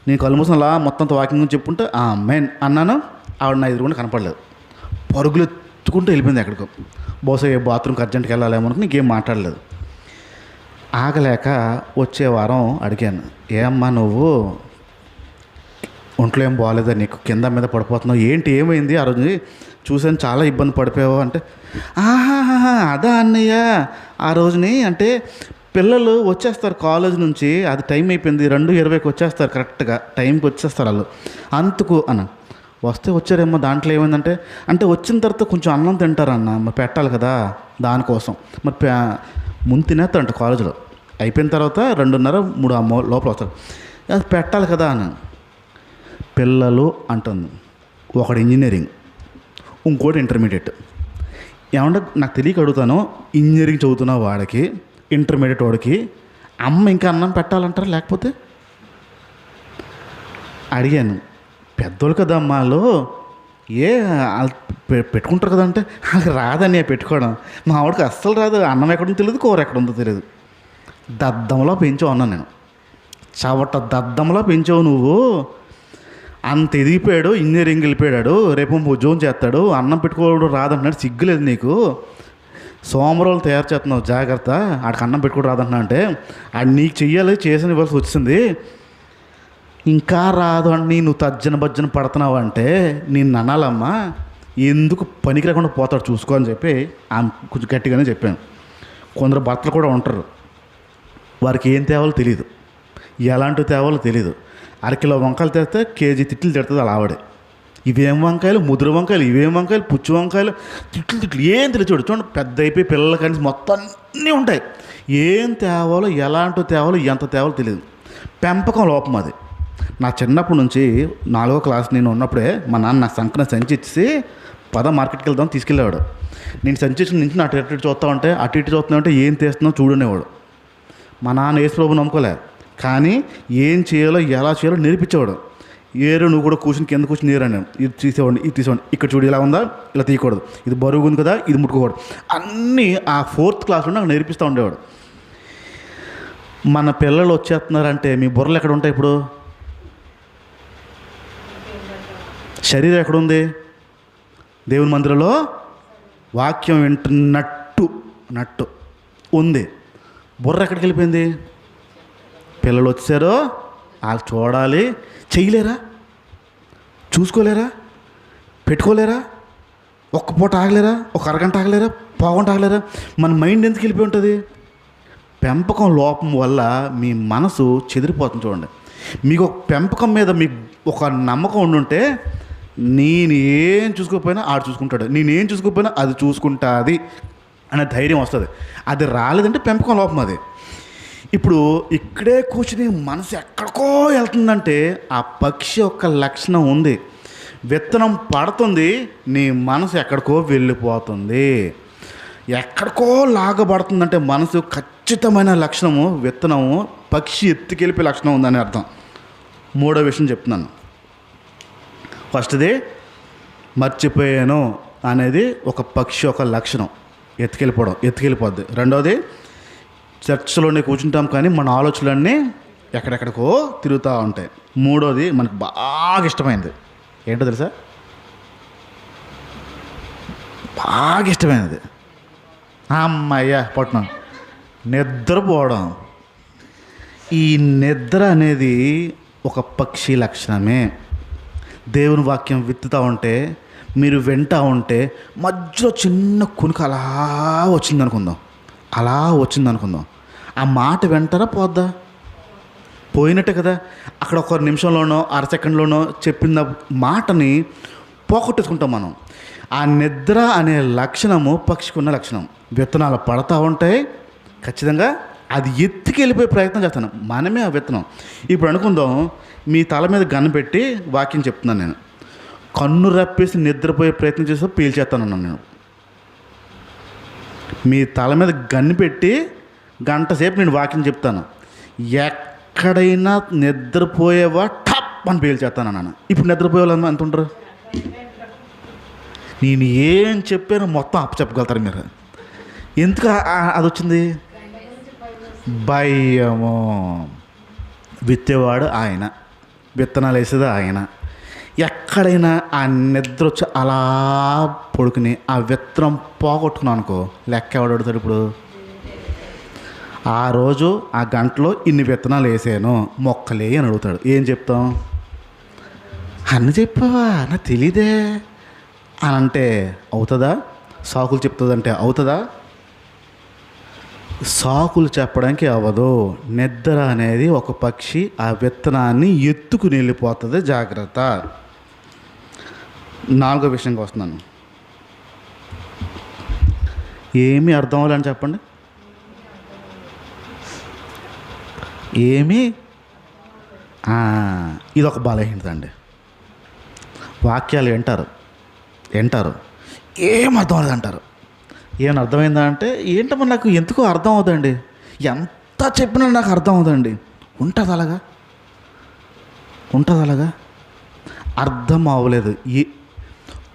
నేను కళ్ళు మూసిన అలా మొత్తం వాకింగ్ గురించి చెప్పుకుంటే ఆమెన్ అన్నాను. ఆవిడ నా ఎదురుగుండా కనపడలేదు. పరుగులు ఎత్తుకుంటూ వెళ్ళిపోయింది ఎక్కడికో. బహుశా ఏ బాత్రూమ్కి అర్జెంట్కి వెళ్ళాలేమో అనుకుని ఇంకేం మాట్లాడలేదు. ఆగలేక వచ్చే వారం అడిగాను, ఏమ్మా నువ్వు ఒంట్లో ఏం బాగాలేదా, నీకు కింద మీద పడిపోతున్నావు, ఏంటి ఏమైంది, ఆ రోజు చూసాను చాలా ఇబ్బంది పడిపోయావు అంటే, అదా అన్నయ్య, ఆ రోజుని అంటే పిల్లలు వచ్చేస్తారు కాలేజ్ నుంచి, అది టైం అయిపోయింది, 2:20కి వచ్చేస్తారు, కరెక్ట్గా టైంకి వచ్చేస్తారు వాళ్ళు, అందుకు అన్న. వస్తే వచ్చారేమో, దాంట్లో ఏమైందంటే, అంటే వచ్చిన తర్వాత కొంచెం అన్నం తింటారన్న, మరి పెట్టాలి కదా దానికోసం, మరి ముందు తినేస్తారంట కాలేజీలో. అయిపోయిన తర్వాత 2:30-3 లోపల వస్తారు, అది పెట్టాలి కదా అన్న. పిల్లలు అంటుంది, ఒకడు ఇంజనీరింగ్, ఇంకోటి ఇంటర్మీడియట్. ఏమంటే నాకు తెలియక అడుగుతాను, ఇంజనీరింగ్ చదువుతున్న వాడికి, ఇంటర్మీడియట్ వాడికి అమ్మ ఇంకా అన్నం పెట్టాలంటారా? లేకపోతే అడిగాను, పెద్దోళ్ళు కదా అమ్మాళ్ళు, పెట్టుకుంటారు కదా అంటే, నాకు రాదని పెట్టుకోవడం. మా ఆవిడకి అస్సలు రాదు, అన్నం ఎక్కడుందో తెలియదు, కూర ఎక్కడుందో తెలియదు. దద్దంలో పెంచావు అన్నాను నేను. చవట దద్దంలో పెంచావు నువ్వు, అంత ఎదిగిపోయాడు, ఇంజనీరింగ్ వెళ్ళిపోయాడు, రేపు ఉద్యోగం చేస్తాడు, అన్నం పెట్టుకోవడం రాదంటున్నాడు, సిగ్గులేదు నీకు, సోమరోలు తయారు చేస్తున్నావు, జాగ్రత్త, ఆడికి అన్నం పెట్టుకోవడం రాదంటున్నా అంటే, ఆడు నీకు చెయ్యాలి, చేసిన ఇవ్వాల్సి వచ్చింది, ఇంకా రాదు అని నువ్వు భజ్జన పడుతున్నావు అంటే నేను అనాలమ్మా, ఎందుకు పనికి రాకుండా పోతాడు చూసుకో అని చెప్పి కొంచెం గట్టిగానే చెప్పాను. కొందరు భర్తలు కూడా ఉంటారు, వారికి ఏం తేవాలో తెలియదు, ఎలాంటివి తేవాలో తెలియదు. 1 కిలో వంకాయలు తెస్తే కేజీ తిట్లు తిడుతుంది అలా ఆవిడే. ఇవేం వంకాయలు, ముదురు వంకాయలు, ఇవేం వంకాయలు, పుచ్చు వంకాయలు, తిట్లు ఏం తెలియదు. చూడండి పెద్ద అయిపోయి పిల్లల కానీ మొత్తం అన్నీ ఉంటాయి. ఏం తేవాలో, ఎలాంటివి తేవాలో, ఎంత తేవాలో తెలియదు. పెంపకం లోపం అది. నా చిన్నప్పటి నుంచి 4వ క్లాస్ నేను ఉన్నప్పుడే మా నాన్న నా సంకన సంచి ఇచ్చి మార్కెట్కి వెళ్దాం తీసుకెళ్ళేవాడు. నేను సంచి నుంచి అటు ఇటు చూస్తూ ఉంటే, అటు ఇటు చూస్తున్నా ఉంటే ఏం తీస్తున్నావు చూడనేవాడు. మా నాన్న యేసుప్రభుని నమ్ముకోలే, కానీ ఏం చేయాలో ఎలా చేయాలో నేర్పించేవాడు. ఏరు నువ్వు కూడా కూర్చుని కింద కూర్చుని నేరాను, ఇది తీసేవాడిని, ఇది తీసేవాడిని, ఇక్కడ చూడు ఇలా ఉందా, ఇలా తీయకూడదు, ఇది బరువు ఉంది కదా, ఇది ముట్టుకోకూడదు, అన్నీ ఆ 4th క్లాస్లో నాకు నేర్పిస్తూ ఉండేవాడు. మన పిల్లలు వచ్చేస్తున్నారంటే మీ బుర్రలు ఎక్కడ ఉంటాయి? ఇప్పుడు శరీరం ఎక్కడుంది? దేవుని మందిరంలో వాక్యం వింటున్నట్టు ఉంది. బుర్ర ఎక్కడికి వెళ్ళిపోయింది? పిల్లలు వచ్చారో వాళ్ళు చూడాలి, చేయలేరా, చూసుకోలేరా, పెట్టుకోలేరా, ఒక్క పూట ఆగలేరా, ఒక అరగంట ఆగలేరా, పావుగంట ఆగలేరా? మన మైండ్ ఎందుకు వెళ్ళిపోయి ఉంటుంది? పెంపకం లోపం వల్ల మీ మనసు చెదిరిపోతుంది. చూడండి, మీకు ఒక పెంపకం మీద మీకు ఒక నమ్మకం ఉండుంటే, నేను ఏం చూసుకోకపోయినా ఆడు చూసుకుంటాడు, నేనేం చూసుకోకపోయినా అది చూసుకుంటుంది అనే ధైర్యం వస్తుంది. అది రాలేదంటే పెంపకం లోపం అది. ఇప్పుడు ఇక్కడే కూర్చుని మనసు ఎక్కడికో వెళ్తుందంటే ఆ పక్షి యొక్క లక్షణం ఉంది. విత్తనం పడుతుంది, నీ మనసు ఎక్కడికో వెళ్ళిపోతుంది. ఎక్కడికో లాగబడుతుందంటే మనసు ఖచ్చితమైన లక్షణము, విత్తనము పక్షి ఎత్తుకెళ్ళిపోయే లక్షణం ఉందని అర్థం. మూడో విషయం చెప్తున్నాను. ఫస్ట్ది మర్చిపోయాను అనేది ఒక పక్షి ఒక లక్షణం, ఎత్తుకెళ్ళిపోద్ది. రెండవది చర్చిలోనే కూర్చుంటాం కానీ మన ఆలోచనలన్నీ ఎక్కడెక్కడికో తిరుగుతూ ఉంటాయి. మూడోది మనకు బాగా ఇష్టమైనది ఏంటో తెలుసా? బాగా ఇష్టమైనది అమ్మయ్య పట్నం నిద్రపోవడం. ఈ నిద్ర అనేది ఒక పక్షి లక్షణమే. దేవుని వాక్యం విత్తుతూ ఉంటే, మీరు వింటూ ఉంటే మధ్యలో చిన్న కునుకు అలా వచ్చిందనుకుందాం. ఆ మాట వెంటారా పోద్దా? పోయినట్టే కదా. అక్కడ ఒక నిమిషంలోనో అర సెకండ్లోనో చెప్పిన మాటని పోగొట్టేసుకుంటాం మనం. ఆ నిద్ర అనే లక్షణము పక్షికి ఉన్న లక్షణం. విత్తనాలు పడతా ఉంటాయి, ఖచ్చితంగా అది ఎత్తుకెళ్ళిపోయే ప్రయత్నం చేస్తాను. మనమే ఆ విత్తనం. ఇప్పుడు అనుకుందాం, మీ తల మీద గన్ను పెట్టి వాక్యం చెప్తున్నాను నేను. కన్ను రప్పేసి నిద్రపోయే ప్రయత్నం చేస్తే పీల్చేస్తానన్నాను నేను. మీ తల మీద గన్ను పెట్టి గంట సేపు నేను వాక్యం చెప్తాను, ఎక్కడైనా నిద్రపోయేవా టప్ అని పీల్చేస్తాను అన్నాను. ఇప్పుడు నిద్రపోయేవాళ్ళు ఎంత ఉంటారు? నేను ఏం చెప్పానో మొత్తం చెప్పగలుగుతారు మీరు. ఎందుకు అది వచ్చింది? భయము. విత్తేవాడు ఆయన, విత్తనాలు వేసేది ఆయన. ఎక్కడైనా ఆ నిద్ర వచ్చి అలా పడుకుని ఆ విత్తనం పోగొట్టుకున్నాను అనుకో, లెక్క ఎవడు అడుగుతాడు ఇప్పుడు? ఆ రోజు ఆ గంటలో ఇన్ని విత్తనాలు వేసాను మొక్కలే అని అడుగుతాడు. ఏం చెప్తాం? అన్ని చెప్పావా, నాకు తెలీదే అని అంటే అవుతుందా? సాకులు చెప్తుందంటే అవుతుందా? సాకులు చెప్పడానికి అవ్వదు. నిద్ర అనేది ఒక పక్షి, ఆ విత్తనాన్ని ఎత్తుకుని వెళ్ళిపోతుంది. జాగ్రత్త. నాలుగో విషయంకి వస్తున్నాను. ఏమీ అర్థం అవ్వాలని చెప్పండి. ఇదొక బలహీనత అండి. వాక్యాలు వింటారు, ఏం అర్థం అవ్వదు అంటారు. ఏమైనా అర్థమైందా అంటే ఏంటమ్మా నాకు ఎందుకో అర్థం అవుతుందండి, ఎంత చెప్పినా నాకు అర్థం అవుతుందండి. ఉంటుంది అలాగా అర్థం అవ్వలేదు.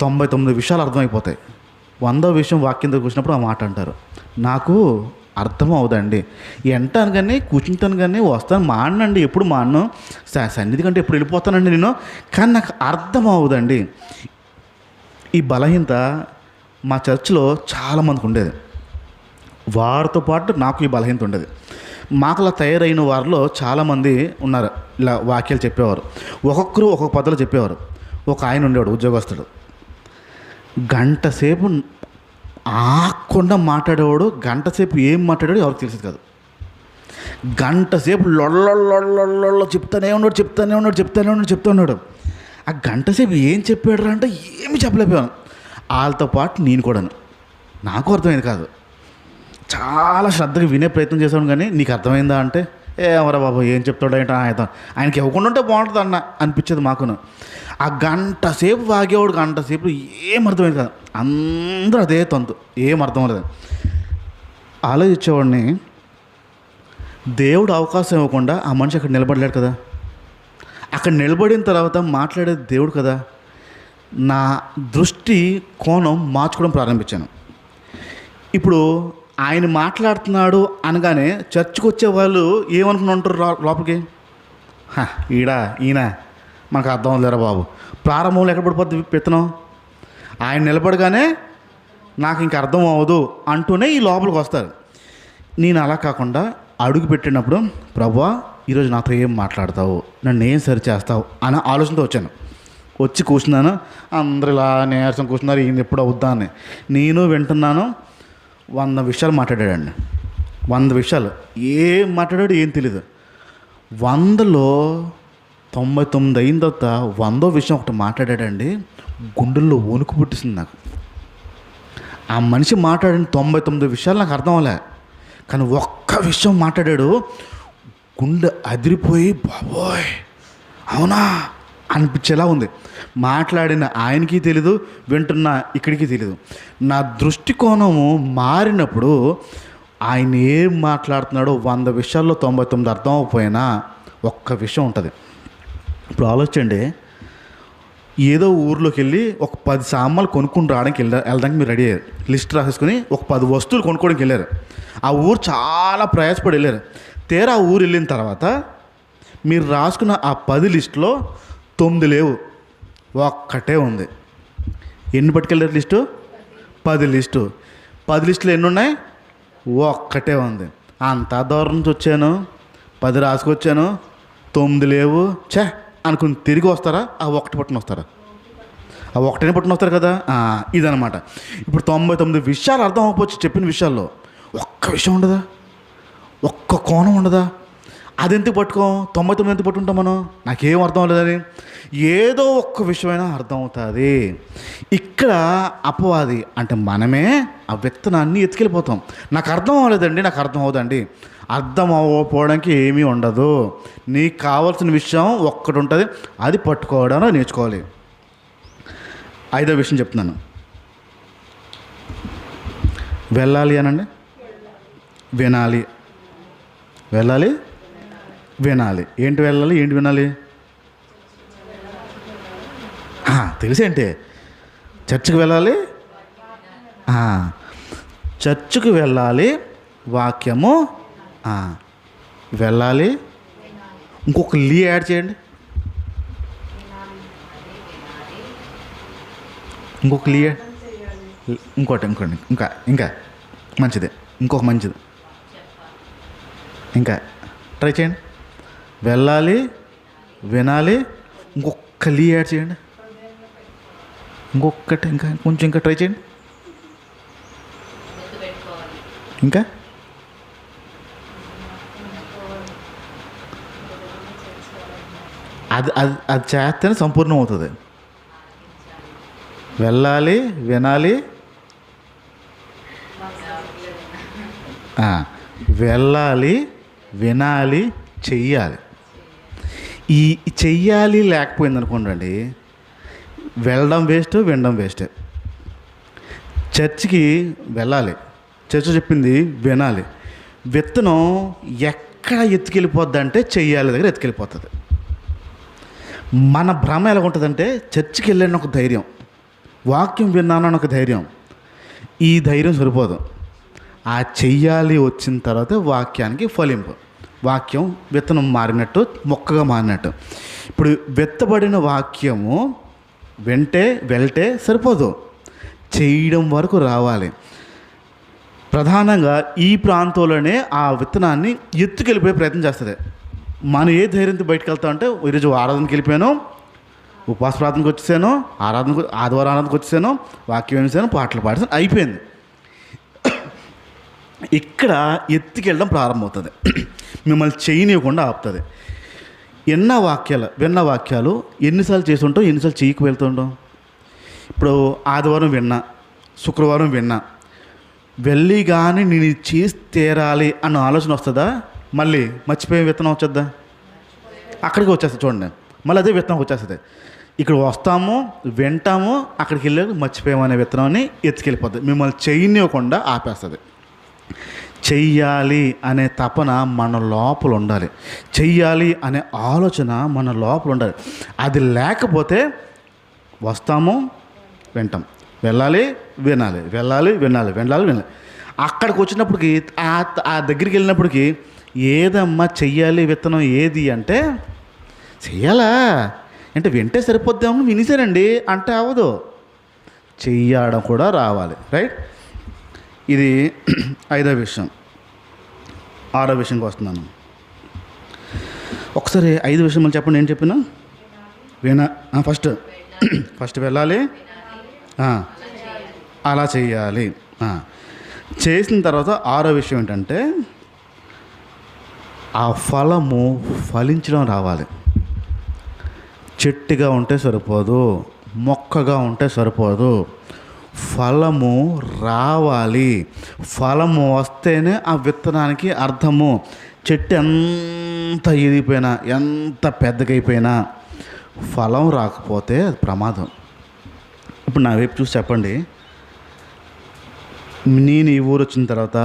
99 విషయాలు అర్థమైపోతాయి. 100వ విషయం వాక్యం దగ్గర కూర్చున్నప్పుడు ఆ మాట అంటారు, నాకు అర్థం అవుదండి. ఎంటాను కానీ కూర్చుంటాను కానీ వస్తాను మాడినండి, ఎప్పుడు మాడను, సన్నిధి కంటే ఎప్పుడు వెళ్ళిపోతానండి నేను, కానీ నాకు అర్థం అవుదండి. ఈ బలహీనత మా చర్చిలో చాలామందికి ఉండేది. వారితో పాటు నాకు ఈ బలహీనత ఉండేది. మాకు అలా తయారైన వారిలో చాలామంది ఉన్నారు, ఇలా వాక్యాలు చెప్పేవారు. ఒక్కొక్కరు ఒక్కొక్క పద్ధతిలో చెప్పేవారు. ఒక ఆయన ఉండేవాడు, ఉద్యోగస్తుడు. గంట సేపు ఆకుండా మాట్లాడేవాడు. గంట సేపు ఏం మాట్లాడాడు ఎవరికి తెలిసేది కాదు. గంట సేపు లొల్ల చెప్తానే ఉన్నాడు. ఆ గంట సేపు ఏం చెప్పాడు అంటే ఏమి చెప్పలేకపోయాను. వాళ్ళతో పాటు నేను కూడాను. నాకు అర్థమైంది కాదు. చాలా శ్రద్ధగా వినే ప్రయత్నం చేశాను కానీ నీకు అర్థమైందా అంటే ఎవరా బాబు ఏం చెప్తాడు అంటే ఆయనకి ఇవ్వకుండా ఉంటే బాగుంటుంది అనిపించేది మాకును. ఆ గంట సేపు వాగేవాడు, గంట సేపు ఏం అర్థమైంది కాదు. అందరూ అదే తంతు, ఏం అర్థం లేదు. ఆలోచించేవాడిని, దేవుడు అవకాశం ఇవ్వకుండా ఆ మనిషి అక్కడ నిలబడలేడు కదా. అక్కడ నిలబడిన తర్వాత మాట్లాడేది దేవుడు కదా. నా దృష్టి కోణం మార్చుకోవడం ప్రారంభించాను. ఇప్పుడు ఆయన మాట్లాడుతున్నాడు అనగానే చర్చికి వచ్చే వాళ్ళు ఏమనుకుని ఉంటారు లోపలికి? ఈయన మనకు అర్థం అవుతుందిరా బాబు. ప్రారంభంలో ఎక్కడ పడిపోద్ది విత్తనం? ఆయన నిలబడగానే నాకు ఇంక అర్థం అవ్వదు అంటూనే ఈ లోపలికి వస్తారు. నేను అలా కాకుండా అడుగు పెట్టినప్పుడు, ప్రభువా ఈరోజు నాతో ఏం మాట్లాడతావు, నన్ను ఏం సరి చేస్తావు అనే ఆలోచనతో వచ్చాను. వచ్చి కూర్చున్నాను. అందరూ ఇలా నీరసం కూర్చున్నారు, ఈయన ఎప్పుడు అవుద్దా అని. నేను వింటున్నాను. 100 విషయాలు మాట్లాడాడండి. 100 విషయాలు ఏం మాట్లాడాడు ఏం తెలీదు. 100లో 99 అయిన తర్వాత 100వ విషయం ఒకటి మాట్లాడాడండి. గుండెల్లో వణుకు పుట్టిస్తుంది నాకు. ఆ మనిషి మాట్లాడిన 99 విషయాలు నాకు అర్థం అవ్వలే, కానీ ఒక్క విషయం మాట్లాడాడు. గుండె అదిరిపోయి బాబోయ్ అవునా అనిపించేలా ఉంది. మాట్లాడిన ఆయనకి తెలీదు, వింటున్న ఇక్కడికి తెలీదు. నా దృష్టికోణము మారినప్పుడు ఆయన ఏం మాట్లాడుతున్నాడో 100 విషయాల్లో 99 అర్థం అవ్వకపోయినా ఒక్క విషయం ఉంటుంది. ఇప్పుడు ఆలోచించండి, ఏదో ఊర్లోకి వెళ్ళి ఒక 10 సామాన్లు కొనుక్కొని వెళ్ళడానికి మీరు రెడీ అయ్యారు. లిస్ట్ రాసేసుకుని ఒక 10 వస్తువులు కొనుక్కోవడానికి వెళ్ళారు. ఆ ఊరు చాలా ప్రయాసపడి వెళ్ళారు. తీరా ఆ ఊరు వెళ్ళిన తర్వాత మీరు రాసుకున్న ఆ 10 లిస్టులో 9 లేవు, ఒక్కటే ఉంది. ఎన్ని పట్టుకెళ్ళారు లిస్టు? 10 లిస్టు. 10 లిస్టులు ఎన్ని ఉన్నాయి? ఒక్కటే ఉంది. అంతా దూరం నుంచి వచ్చాను, 10 రాసుకొచ్చాను, 9 లేవు, ఛే అనుకుని తిరిగి వస్తారా? ఆ ఒక్కటి పట్టుకుని వస్తారా? ఆ ఒక్కటిని పట్టుకుని వస్తారు కదా. ఇదనమాట. ఇప్పుడు 99 విషయాలు అర్థం అవ్వకపోవచ్చు. చెప్పిన విషయాల్లో ఒక్క విషయం ఉండదా? ఒక్క కోణం ఉండదా? అది ఎందుకు పట్టుకోం? 99 ఎందుకు పట్టుకుంటాం మనం? నాకేం అర్థం అవ్వలేదని. ఏదో ఒక్క విషయమైనా అర్థం అవుతుంది. ఇక్కడ అపవాది అంటే మనమే ఆ విత్తనాన్ని ఎత్తుకెళ్ళిపోతాం. నాకు అర్థం అవ్వలేదండి, నాకు అర్థం అవ్వదండి. అర్థం అవ్వకపోవడానికి ఏమీ ఉండదు. నీకు కావాల్సిన విషయం ఒక్కటి ఉంటుంది, అది పట్టుకోవడం నేర్చుకోవాలి. 5వ విషయం చెప్తున్నాను. వెళ్ళాలి అనండి, వినాలి. వెళ్ళాలి, వినాలి. ఏంటి వెళ్ళాలి, ఏంటి వినాలి? తెలిసేంటి? చర్చికి వెళ్ళాలి, చర్చికి వెళ్ళాలి, వాక్యము వెళ్ళాలి. ఇంకొక యాడ్ చేయండి. ఇంకొక ఇంకోటి ఇంకా మంచిదే. ఇంకొక మంచిది ఇంకా ట్రై చేయండి. వెళ్ళాలి, వినాలి, ఇంకొక యాడ్ చేయండి. ఇంకొకటి ఇంకా ట్రై చేయండి. ఇంకా అది చేస్తేనే సంపూర్ణం అవుతుంది. వెళ్ళాలి, వినాలి, వెళ్ళాలి, వినాలి, చెయ్యాలి. ఈ చెయ్యాలి లేకపోయింది అనుకోండి, వెళ్ళడం వేస్ట్, వినడం వేస్ట్. చర్చికి వెళ్ళాలి, చర్చ్ చెప్పింది వినాలి. విత్తనం ఎక్కడ ఎత్తుకెళ్ళిపోద్ది అంటే చెయ్యాలి దగ్గర ఎత్తుకెళ్ళిపోతుంది. మన భ్రమ ఎలా ఉంటుందంటే చర్చికి వెళ్ళాను ఒక ధైర్యం, వాక్యం విన్నానని ఒక ధైర్యం. ఈ ధైర్యం సరిపోదు. ఆ చెయ్యాలి వచ్చిన తర్వాత వాక్యానికి ఫలింపు. వాక్యం విత్తనం మారినట్టు, మొక్కగా మారినట్టు. ఇప్పుడు విత్తబడిన వాక్యము వెళ్తే సరిపోదు, చేయడం వరకు రావాలి. ప్రధానంగా ఈ ప్రాంతంలోనే ఆ విత్తనాన్ని ఎత్తుకెళ్ళిపోయే ప్రయత్నం చేస్తుంది. మనం ఏ ధైర్యంతో బయటకు వెళ్తాం అంటే, ఈరోజు ఆరాధనకి వెళ్ళిపోయాను, ఉపవాస ప్రార్థనకు వచ్చేసాను, ఆదివారం ఆరాధనకు వచ్చేసాను, వాక్యం వేసాను, పాటలు పాడేసాను, అయిపోయింది. ఇక్కడ ఎత్తుకెళ్ళడం ప్రారంభమవుతుంది. మిమ్మల్ని చేయనివ్వకుండా ఆపుతుంది. విన్న వాక్యాలు ఎన్నిసార్లు చేసి ఉంటాం, ఎన్నిసార్లు చేయకు వెళ్తుంటాం. ఇప్పుడు ఆదివారం విన్నా, శుక్రవారం విన్నా, వెళ్ళి కానీ నేను చేసి తీరాలి అన్న ఆలోచన వస్తుందా? మళ్ళీ మర్చిపోయే విత్తనం వచ్చేద్దా? అక్కడికి వచ్చేస్తుంది. చూడండి, మళ్ళీ అదే విత్తనం వచ్చేస్తుంది. ఇక్కడ వస్తాము, వింటాము, అక్కడికి వెళ్ళి మర్చిపోయామనే విత్తనాన్ని ఎత్తుకెళ్ళిపోతుంది. మిమ్మల్ని చేయనివ్వకుండా ఆపేస్తుంది. చెయ్యాలి అనే తపన మన లోపల ఉండాలి. చెయ్యాలి అనే ఆలోచన మన లోపల ఉండాలి. అది లేకపోతే వస్తాము, వింటాం, వెళ్ళాలి, వినాలి, వెళ్ళాలి, వినాలి, వెళ్ళాలి, వినాలి. అక్కడికి వచ్చినప్పటికి ఆ దగ్గరికి వెళ్ళినప్పటికీ ఏదమ్మా చెయ్యాలి విత్తనం ఏది అంటే, చెయ్యాలా అంటే వింటే సరిపోద్దాము, వినిసారండి అంటే అవ్వదు, చెయ్యడం కూడా రావాలి. రైట్? ఇది 5వ విషయం. 6వ విషయంకి వస్తున్నాను. ఒకసారి 5 విషయం మళ్ళీ చెప్పండి. ఏం చెప్పినా? ఫస్ట్ వెళ్ళాలి, అలా చెయ్యాలి. చేసిన తర్వాత 6వ విషయం ఏంటంటే, ఆ ఫలము ఫలించడం రావాలి. చెట్టుగా ఉంటే సరిపోదు, మొక్కగా ఉంటే సరిపోదు, ఫలము రావాలి. ఫలము వస్తేనే ఆ విత్తనానికి అర్థము. చెట్టు ఎంత ఎదిగిపోయినా, ఎంత పెద్దగైపోయినా ఫలం రాకపోతే అది ప్రమాదం. ఇప్పుడు నా వైపు చూసి చెప్పండి, నేను ఈ ఊరు వచ్చిన తర్వాత,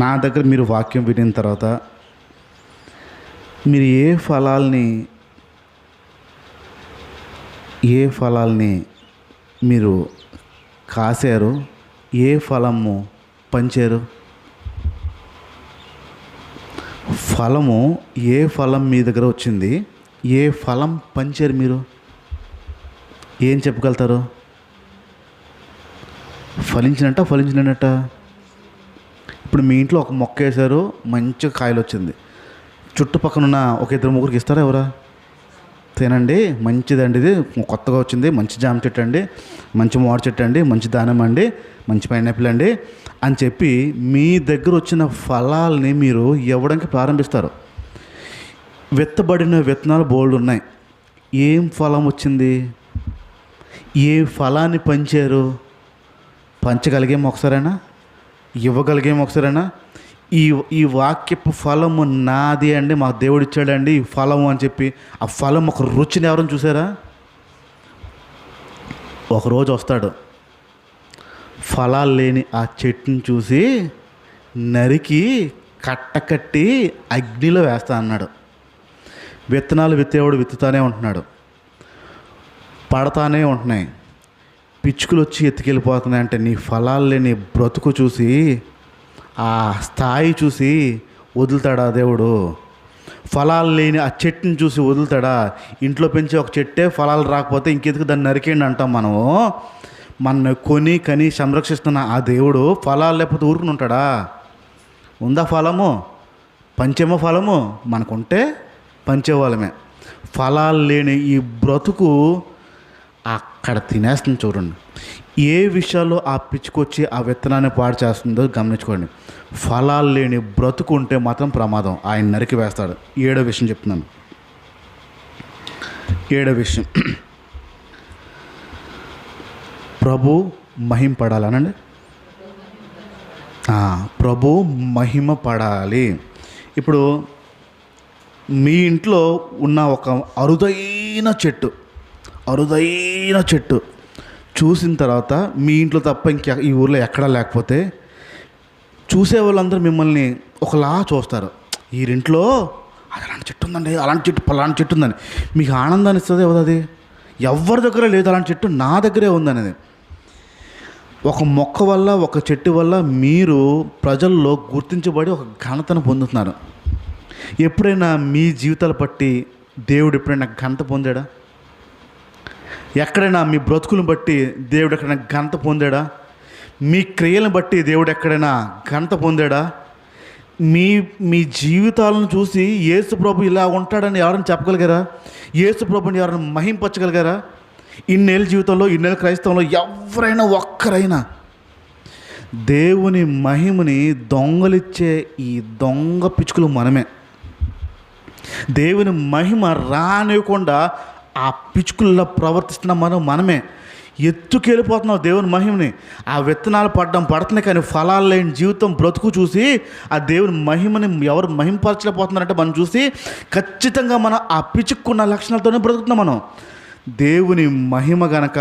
నా దగ్గర మీరు వాక్యం వినిన తర్వాత మీరు ఏ ఫలాల్ని మీరు కాశారు, ఏ ఫలము పంచారు? ఫలము ఏ ఫలం మీ దగ్గర వచ్చింది, ఏ ఫలం పంచారు మీరు? ఏం చెప్పగలుగుతారు? ఫలించినట్ట? ఇప్పుడు మీ ఇంట్లో ఒక మొక్క వేశారు, మంచిగా కాయలు వచ్చింది. చుట్టుపక్కల ఉన్న ఒక 2-3 ఇస్తారా? ఎవరా? తినండి, మంచిదండి, ఇది కొత్తగా వచ్చింది, మంచి జామ చెట్టు అండి, మంచి మామిడి చెట్టు అండి, మంచి దానిమ్మ అండి, మంచి పైనాపిల్ అండి అని చెప్పి మీ దగ్గర వచ్చిన ఫలాల్ని మీరు ఇవ్వడానికి ప్రారంభిస్తారు. విత్తబడిన విత్తనాలు బోల్డ్ ఉన్నాయి. ఏం ఫలం వచ్చింది? ఏ ఫలాన్ని పంచారు? పంచగలిగేమో ఒకసారైనా? ఇవ్వగలిగేమో ఒకసారైనా? ఈ వాక్యపు ఫలము నాది అండి, మా దేవుడు ఇచ్చాడండి ఈ ఫలము అని చెప్పి ఆ ఫలం ఒక రుచిని ఎవరైనా చూసారా? ఒకరోజు వస్తాడు, ఫలాలు లేని ఆ చెట్టుని చూసి నరికి కట్టకట్టి అగ్నిలో వేస్తా అన్నాడు. విత్తనాలు విత్తేవాడు విత్తుతానే ఉంటున్నాడు, పడతానే ఉంటున్నాయి, పిచ్చుకలు వచ్చి ఎత్తుకెళ్ళిపోతున్నాయి. అంటే నీ ఫలాలు లేని బ్రతుకు చూసి, ఆ స్థాయి చూసి వదులుతాడా దేవుడు? ఫలాలు లేని ఆ చెట్టుని చూసి వదులుతాడా? ఇంట్లో పెంచే ఒక చెట్టే ఫలాలు రాకపోతే ఇంకెందుకు దాన్ని నరికేయండి అంటాం మనము. మన కని సంరక్షిస్తున్న ఆ దేవుడు ఫలాలు లేకపోతే ఊరుకుని ఉంటాడా? ఉందా ఫలము? పంచేమో ఫలము మనకుంటే పంచేవాళ్ళమే. ఫలాలు లేని ఈ బ్రతుకు అక్కడ తినేస్తుంది. చూడండి, ఏ విషయాల్లో ఆ పిచ్చుకొచ్చి ఆ విత్తనాన్ని పాడు చేస్తుందో గమనించుకోండి. ఫలాలు లేని బ్రతుకు ఉంటే మాత్రం ప్రమాదం, ఆయన నరికి వేస్తాడు. 7వ విషయం చెప్తున్నాను. 7వ విషయం, ప్రభు మహిమ పడాలనండి. ప్రభు మహిమ పడాలి. ఇప్పుడు మీ ఇంట్లో ఉన్న ఒక అరుదైన చెట్టు చూసిన తర్వాత మీ ఇంట్లో తప్ప ఈ ఊర్లో ఎక్కడా లేకపోతే చూసే వాళ్ళందరూ మిమ్మల్ని ఒకలా చూస్తారు. వీరింట్లో అలాంటి చెట్టు ఉందండి, అలాంటి చెట్టు ఉందని మీకు ఆనందాన్ని ఇస్తుంది. ఎవరది? ఎవరి దగ్గర లేదు అలాంటి చెట్టు, నా దగ్గరే ఉందనేది. ఒక మొక్క వల్ల, ఒక చెట్టు వల్ల మీరు ప్రజల్లో గుర్తించబడి ఒక ఘనతను పొందుతున్నారు. ఎప్పుడైనా మీ జీవితాలు బట్టి దేవుడు ఎప్పుడైనా ఘనత పొందాడా? ఎక్కడైనా మీ బ్రతుకులను బట్టి దేవుడు ఎక్కడైనా ఘనత పొందాడా? మీ క్రియలను బట్టి దేవుడు ఎక్కడైనా ఘనత పొందాడా? మీ జీవితాలను చూసి యేసు ప్రభు ఇలా ఉంటాడని ఎవరైనా చెప్పగలిగారా? యేసు ప్రభుని ఎవరైనా మహింపరచగలిగారా? ఇన్నేళ్ళ జీవితంలో, ఇన్నేళ్ళ క్రైస్తవంలో ఎవరైనా ఒక్కరైనా దేవుని మహిమని దొంగలిచ్చే ఈ దొంగ పిచ్చుకలు మనమే. దేవుని మహిమ రానివ్వకుండా ఆ పిచ్చుకల్లో ప్రవర్తిస్తున్న మనమే. ఎత్తుకెళ్ళిపోతున్నాం దేవుని మహిమని. ఆ విత్తనాలు పడుతున్నాయి కానీ ఫలాలు లేని జీవితం బ్రతుకు చూసి ఆ దేవుని మహిమని ఎవరు మహిమపరచలేకపోతున్నారంటే మనం చూసి ఖచ్చితంగా మనం ఆ పిచ్చుకున్న లక్షణాలతోనే బ్రతుకుతున్నాం. మనం దేవుని మహిమ గనక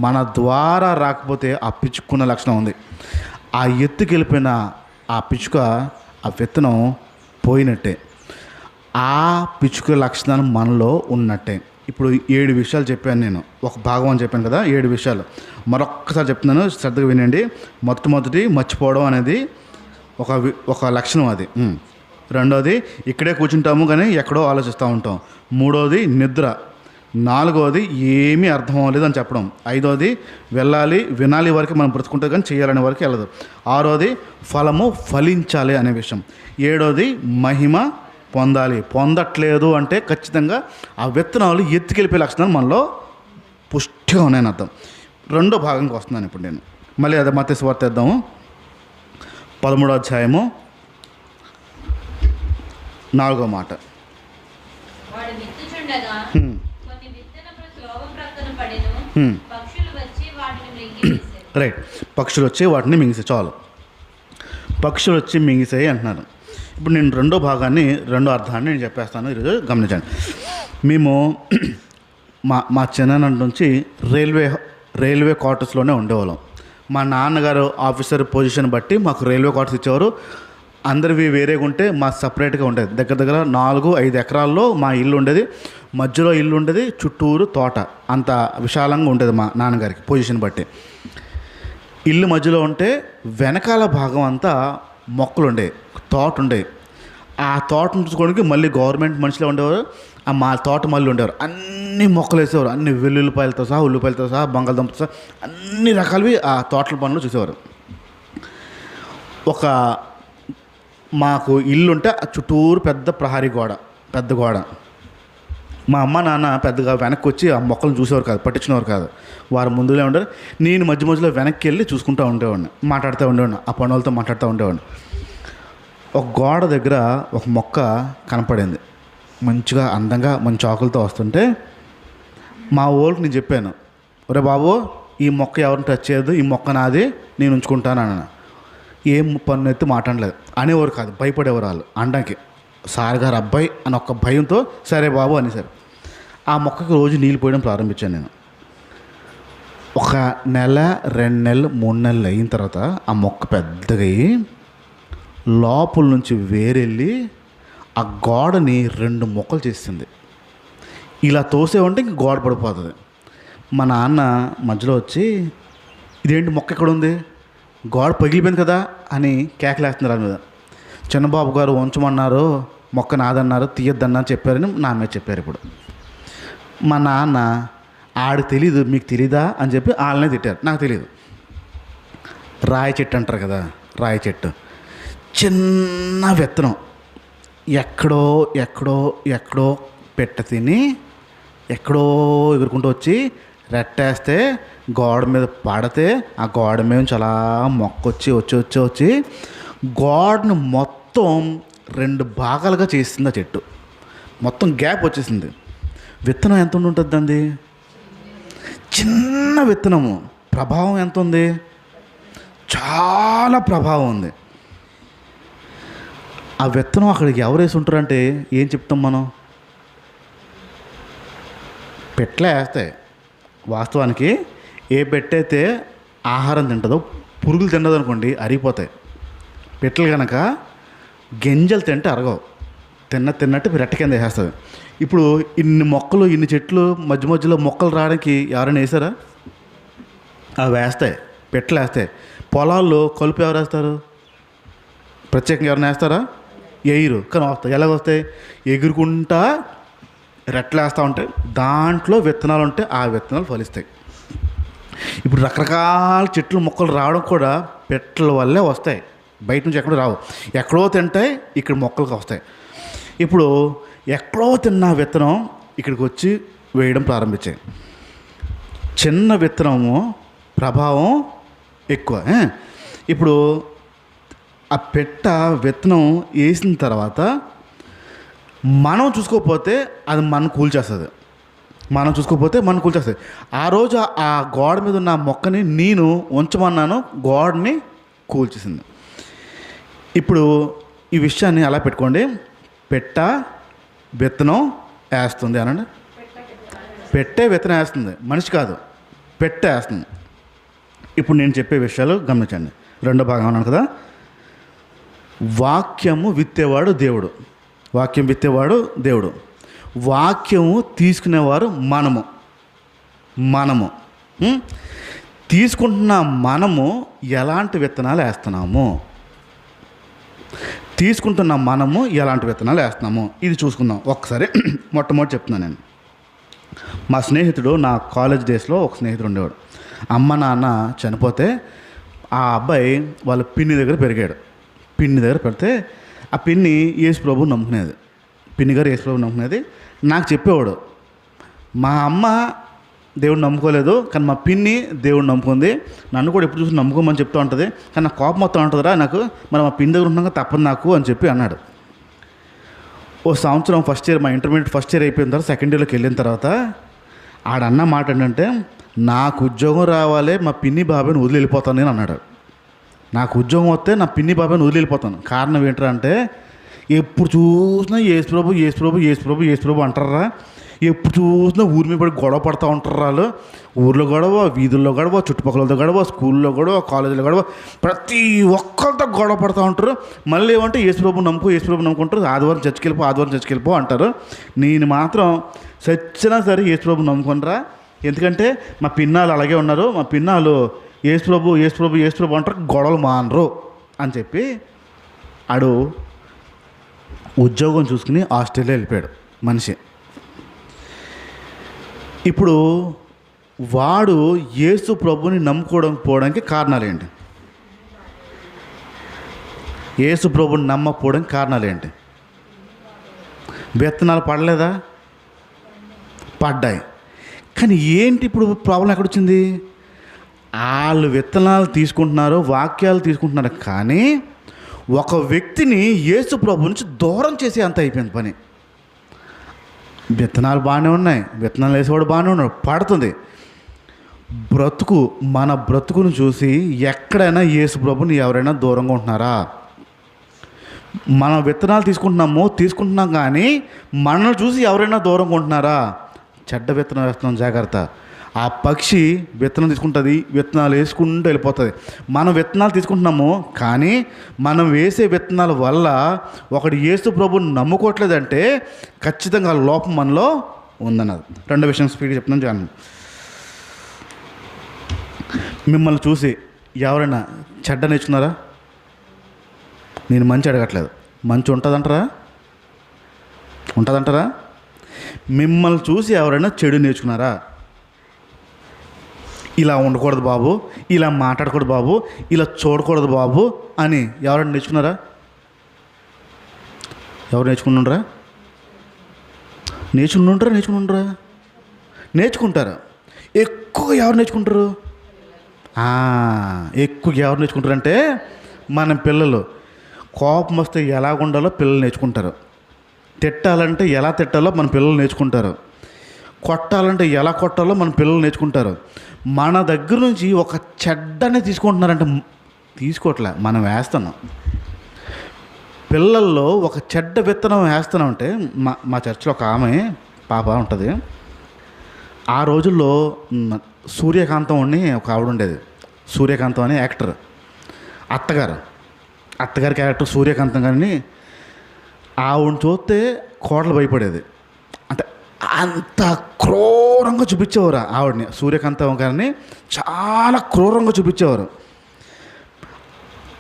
మన ద్వారా రాకపోతే ఆ పిచ్చుకున్న లక్షణం ఉంది. ఆ ఎత్తుకెళ్ళిపోయిన ఆ పిచ్చుక, ఆ విత్తనం పోయినట్టే. ఆ పిచ్చుక లక్షణాలు మనలో ఉన్నట్టే. ఇప్పుడు 7 విషయాలు చెప్పాను నేను, ఒక భాగం అని చెప్పాను కదా, 7 విషయాలు మరొక్కసారి చెప్తున్నాను, శ్రద్ధగా వినండి. మొట్టమొదటి మర్చిపోవడం అనేది ఒక లక్షణం అది. రెండోది ఇక్కడే కూర్చుంటాము కానీ ఎక్కడో ఆలోచిస్తూ ఉంటాం. మూడోది నిద్ర. నాలుగోది ఏమీ అర్థం అవ్వలేదు అని చెప్పడం. ఐదోది వినాలి వరకు మనం బ్రతుకుంటే కానీ చేయాలనే వరకు వెళ్ళదు. ఆరోది ఫలించాలి అనే విషయం. ఏడోది మహిమ పొందట్లేదు అంటే ఖచ్చితంగా ఆ విత్తనాలు ఎత్తుకెళ్ళిపోయే లక్షణాలు మనలో పుష్టిగా ఉన్నాయని అర్థం. రెండో భాగంకి వస్తున్నాను ఇప్పుడు నేను. మళ్ళీ అదే మత్తయి సువార్త తెద్దాము, 13వ అధ్యాయము 4వ మాట. రైట్, పక్షులు వచ్చి వాటిని మింగిసాయి. చాలు, పక్షులు వచ్చి మింగిసాయి అంటున్నారు. ఇప్పుడు నేను రెండో అర్థాన్ని నేను చెప్పేస్తాను, ఈరోజు గమనించండి. మేము మా మా చిన్ననాటి నుంచి రైల్వే క్వార్టర్స్లోనే ఉండేవాళ్ళం. మా నాన్నగారు ఆఫీసర్ పొజిషన్ బట్టి మాకు రైల్వే క్వార్టర్స్ ఇచ్చేవారు. అందరివి వేరేగా ఉంటే మా సపరేట్గా ఉండేది. దగ్గర దగ్గర 4-5 ఎకరాల్లో మా ఇల్లు ఉండేది. మధ్యలో ఇల్లు ఉండేది, చుట్టూరు తోట. అంత విశాలంగా ఉండేది మా నాన్నగారికి పొజిషన్ బట్టి. ఇల్లు మధ్యలో ఉంటే వెనకాల భాగం అంతా మొక్కలు ఉండేవి, తోట ఉండేవి. ఆ తోటను చూసుకోవడానికి మళ్ళీ గవర్నమెంట్ మనుషులే ఉండేవారు. ఆ మా తోట మళ్ళీ ఉండేవారు. అన్ని మొక్కలు వేసేవారు, అన్ని వెల్లుల్లిపాయలతో సహా, ఉల్లిపాయలతో సహా, బంగాళదుంపతో సహా అన్ని రకాలవి ఆ తోటల పనులు చూసేవారు. ఒక మాకు ఇల్లు ఉంటే ఆ చుట్టూరు పెద్ద ప్రహరీ గోడ, పెద్ద గోడ. మా అమ్మ నాన్న పెద్దగా వెనక్కి వచ్చి ఆ మొక్కలను చూసేవారు కాదు, పట్టించుకునేవారు కాదు. వారు ముందులే ఉండరు. నేను మధ్య మధ్యలో వెనక్కి వెళ్ళి చూసుకుంటూ ఉండేవాడిని, మాట్లాడుతూ ఉండేవాడిని, ఆ పనులతో మాట్లాడుతూ ఉండేవాడిని. ఒక గోడ దగ్గర ఒక మొక్క కనపడింది, మంచిగా అందంగా మంచి ఆకులతో వస్తుంటే మా ఊరికి నేను చెప్పాను, ఒరే బాబు ఈ మొక్క ఎవరిని టచ్ చేయదు, ఈ మొక్క నాది, నేను ఉంచుకుంటాను అన్న. ఏం పన్ను ఎత్తి మాట్లాడలేదు అనేవారు కాదు, భయపడేవారు వాళ్ళు అనడానికి. సార్ గారు అబ్బాయి అని ఒక్క భయంతో సరే బాబు అనేసారు. ఆ మొక్కకి రోజు నీళ్ళు పోయడం ప్రారంభించాను నేను. 1 నెల 2 నెలలు 3 నెలలు అయిన తర్వాత ఆ మొక్క పెద్దగా అయ్యి లోపల నుంచి వేరెళ్ళి ఆ గోడని 2 మొక్కలు చేసింది. ఇలా తోసేవంటే ఇంక గోడ పడిపోతుంది. మా నాన్న మధ్యలో వచ్చి ఇదేంటి మొక్క ఎక్కడ ఉంది, గోడ పగిలిపోయింది కదా అని కేకలేస్తున్నారు దాని మీద. చిన్నబాబు గారు ఉంచమన్నారు, మొక్క నాదన్నారు, తీయొద్దన్నారు చెప్పారని నా మీద చెప్పారు. ఇప్పుడు మా నాన్న ఆడికి తెలీదు, మీకు తెలీదా అని చెప్పి వాళ్ళనే తిట్టారు. నాకు తెలియదు. రాయి చెట్టు అంటారు కదా, రాయి చెట్టు చిన్న విత్తనం ఎక్కడో ఎక్కడో ఎక్కడో పెట్ట తిని ఎక్కడో ఎగురుకుంటూ వచ్చి రెట్టేస్తే గోడ మీద పడితే ఆ గోడ మీద చాలా మొక్క వచ్చి వచ్చి వచ్చి వచ్చి గోడను మొత్తం 2 భాగాలుగా చేసింది. ఆ చెట్టు మొత్తం గ్యాప్ వచ్చేసింది. విత్తనం ఎంత ఉంటుంది అండి, చిన్న విత్తనము, ప్రభావం ఎంత ఉంది, చాలా ప్రభావం ఉంది. ఆ విత్తనం అక్కడికి ఎవరు వేసి ఉంటారంటే ఏం చెప్తాం మనం, పెట్లే వేస్తాయి. వాస్తవానికి ఏ పెట్టయితే ఆహారం తింటుందో పురుగులు తినదు అనుకోండి, అరిగిపోతాయి. పెట్టలు కనుక గింజలు తింటే అరగవు, తిన్నట్టు రెట్ట కింద వేసేస్తుంది. ఇప్పుడు ఇన్ని మొక్కలు ఇన్ని చెట్లు మధ్య మధ్యలో మొక్కలు రావడానికి ఎవరైనా వేసారా? అవి వేస్తాయి, పెట్టలు వేస్తాయి. పొలాల్లో కలుపు ఎవరు వేస్తారు? ప్రత్యేకంగా ఎవరైనా వేస్తారా? ఎయిరు కానీ వస్తాయి. ఎలాగ వస్తాయి? ఎగురుకుంటా రెట్లు వేస్తూ ఉంటాయి, దాంట్లో విత్తనాలు ఉంటాయి, ఆ విత్తనాలు ఫలిస్తాయి. ఇప్పుడు రకరకాల చెట్లు మొక్కలు రావడం కూడా పెట్టల వల్లే వస్తాయి, బయట నుంచి ఎక్కడో రావు. ఎక్కడో తింటాయి, ఇక్కడ మొక్కలకు వస్తాయి. ఇప్పుడు ఎక్కడో తిన్న విత్తనం ఇక్కడికి వచ్చి వేయడం ప్రారంభించాయి. చిన్న విత్తనము ప్రభావం ఎక్కువ. ఇప్పుడు ఆ పెట్ట విత్తనం వేసిన తర్వాత మనం చూసుకోకపోతే అది మనం కూల్చేస్తుంది. ఆ రోజు ఆ గోడ మీద ఉన్న మొక్కని నేను ఉంచమన్నాను, గోడని కూల్చేసింది. ఇప్పుడు ఈ విషయాన్ని అలా పెట్టుకోండి. పెట్ట విత్తనం వేస్తుంది అనండి. పెట్టే విత్తనం వేస్తుంది, మనిషి కాదు, పెట్ట వేస్తుంది. ఇప్పుడు నేను చెప్పే విషయాలు గమనించండి. 2వ భాగం అన్నాను కదా, వాక్యము విత్తేవాడు దేవుడు. వాక్యం విత్తేవాడు దేవుడు. వాక్యము తీసుకునేవారు మనము తీసుకుంటున్న మనము ఎలాంటి విత్తనాలు వేస్తున్నాము, ఇది చూసుకుందాం ఒకసారి. మొట్టమొదటి చెప్తున్నాను నేను. మా స్నేహితుడు, నా కాలేజ్ డేస్లో ఒక స్నేహితుడు ఉండేవాడు. అమ్మ నాన్న చనిపోతే ఆ అబ్బాయి వాళ్ళ పిన్ని దగ్గర పెరిగాడు. పిన్ని దగ్గర పెడితే ఆ పిన్ని యేసు ప్రభువుని నమ్ముకునేది. పిన్ని గారు యేసు ప్రభువుని నమ్ముకునేది. నాకు చెప్పేవాడు, మా అమ్మ దేవుడు నమ్ముకోలేదు కానీ మా పిన్ని దేవుడు నమ్ముకుంది, నన్ను కూడా ఎప్పుడు చూసి నమ్ముకోమని చెప్తూ ఉంటుంది, కానీ నాకు కోపం మొత్తం ఉంటుందిరా నాకు, మరి మా పిన్ని దగ్గర ఉన్నాక తప్పదు నాకు అని చెప్పి అన్నాడు. ఓ సంవత్సరం ఫస్ట్ ఇయర్, మా ఇంటర్మీడియట్ ఫస్ట్ ఇయర్ అయిపోయిన తర్వాత సెకండ్ ఇయర్లోకి వెళ్ళిన తర్వాత ఆడన్న మాట ఏంటంటే, నాకు ఉద్యోగం రావాలి, మా పిన్ని బాబాయ్ని వదిలి వెళ్ళిపోతాను నేను అన్నాడు. నాకు ఉద్యోగం వస్తే నా పిన్ని బాబాయ్ని వదిలి వెళ్ళిపోతాను. కారణం ఏంటంటే ఎప్పుడు చూసినా యేసు ప్రభు అంటారా, ఎప్పుడు చూసినా ఊరి మీద పడి గొడవ పడుతూ ఉంటారు వాళ్ళు. ఊర్లో గొడవ, వీధుల్లో గొడవ, చుట్టుపక్కలతో గొడవ, స్కూల్లో గొడవ, కాలేజీలో గొడవ, ప్రతి ఒక్కరితో గొడవ పడుతూ ఉంటారు. మళ్ళీ ఏమంటే యేసుప్రభు నమ్ముకుంటారు. ఆదివారం చర్చికి వెళ్ళిపో అంటారు. నేను మాత్రం చచ్చినా సరే యేసుప్రభు నమ్ముకునరా. ఎందుకంటే మా పిన్నాలు అలాగే ఉన్నారు. మా పిన్నాలు యేసుప్రభు అంటారు, గొడవలు మానరు అని చెప్పి ఆడు ఉద్యోగం చూసుకుని ఆస్ట్రేలియా వెళ్ళిపోయాడు మనిషి. ఇప్పుడు వాడు యేసు ప్రభుని నమ్ముకోవడానికి కారణాలు ఏంటి? యేసు ప్రభుని నమ్మకపోవడానికి కారణాలు ఏంటి? విత్తనాలు పడలేదా? పడ్డాయి. కానీ ఏంటి ఇప్పుడు ప్రాబ్లం ఎక్కడొచ్చింది? వాళ్ళు విత్తనాలు తీసుకుంటున్నారు, వాక్యాలు తీసుకుంటున్నారు, కానీ ఒక వ్యక్తిని యేసు ప్రభు నుంచి దూరం చేసే అంత అయిపోయింది పని. విత్తనాలు బాగానే ఉన్నాయి, విత్తనాలు వేసేవాడు బాగానే ఉన్నాడు, పడుతుంది. మన బ్రతుకును చూసి ఎక్కడైనా యేసు ప్రభుని ఎవరైనా దూరంగా ఉంటున్నారా? మనం విత్తనాలు తీసుకుంటున్నాం కానీ మనల్ని చూసి ఎవరైనా దూరంగా ఉంటున్నారా? చెడ్డ విత్తనం వేస్తున్నాం, జాగ్రత్త. ఆ పక్షి విత్తనం తీసుకుంటుంది, విత్తనాలు వేసుకుంటూ వెళ్ళిపోతుంది. మనం విత్తనాలు తీసుకుంటున్నాము కానీ మనం వేసే విత్తనాల వల్ల ఒకటి యేసు ప్రభుని నమ్ముకోవట్లేదంటే ఖచ్చితంగా లోపం మనలో ఉందన్నది. రెండో విషయం స్పీడ్గా చెప్తున్నాను జాను. మిమ్మల్ని చూసి ఎవరైనా చెడ్డ నేర్చుకున్నారా? నేను మంచి అడగట్లేదు, మంచి ఉంటుందంటారా? మిమ్మల్ని చూసి ఎవరైనా చెడు నేర్చుకున్నారా? ఇలా ఉండకూడదు బాబు, ఇలా మాట్లాడకూడదు బాబు, ఇలా చూడకూడదు బాబు అని ఎవరైనా నేర్చుకున్నారా? ఎవరు నేర్చుకుంటారా? నేర్చుకుంటారు. ఎక్కువగా ఎవరు నేర్చుకుంటారు? ఎక్కువగా ఎవరు నేర్చుకుంటారంటే మన పిల్లలు. కోపం వస్తే ఎలా ఉండాలో పిల్లలు నేర్చుకుంటారు. తిట్టాలంటే ఎలా తిట్టాలో మన పిల్లలు నేర్చుకుంటారు. కొట్టాలంటే ఎలా కొట్టాలో మన పిల్లలు నేర్చుకుంటారు. మన దగ్గర నుంచి ఒక చెడ్డనే తీసుకుంటున్నారంటే తీసుకోవట్లే, మనం వేస్తున్నాం. పిల్లల్లో ఒక చెడ్డ విత్తనం వేస్తున్నామంటే మా చర్చిలో ఒక పాప ఉంటుంది. ఆ రోజుల్లో సూర్యకాంతం అని ఒక ఆవిడ ఉండేది. సూర్యకాంతం అనే యాక్టర్, అత్తగారి క్యారెక్టర్ సూర్యకాంతం. కానీ ఆవిడని చూస్తే కోడలు భయపడేది. అంటే అంత క్రూరంగా చూపించేవారు ఆవిడని. సూర్యకాంతం గారిని చాలా క్రూరంగా చూపించేవారు.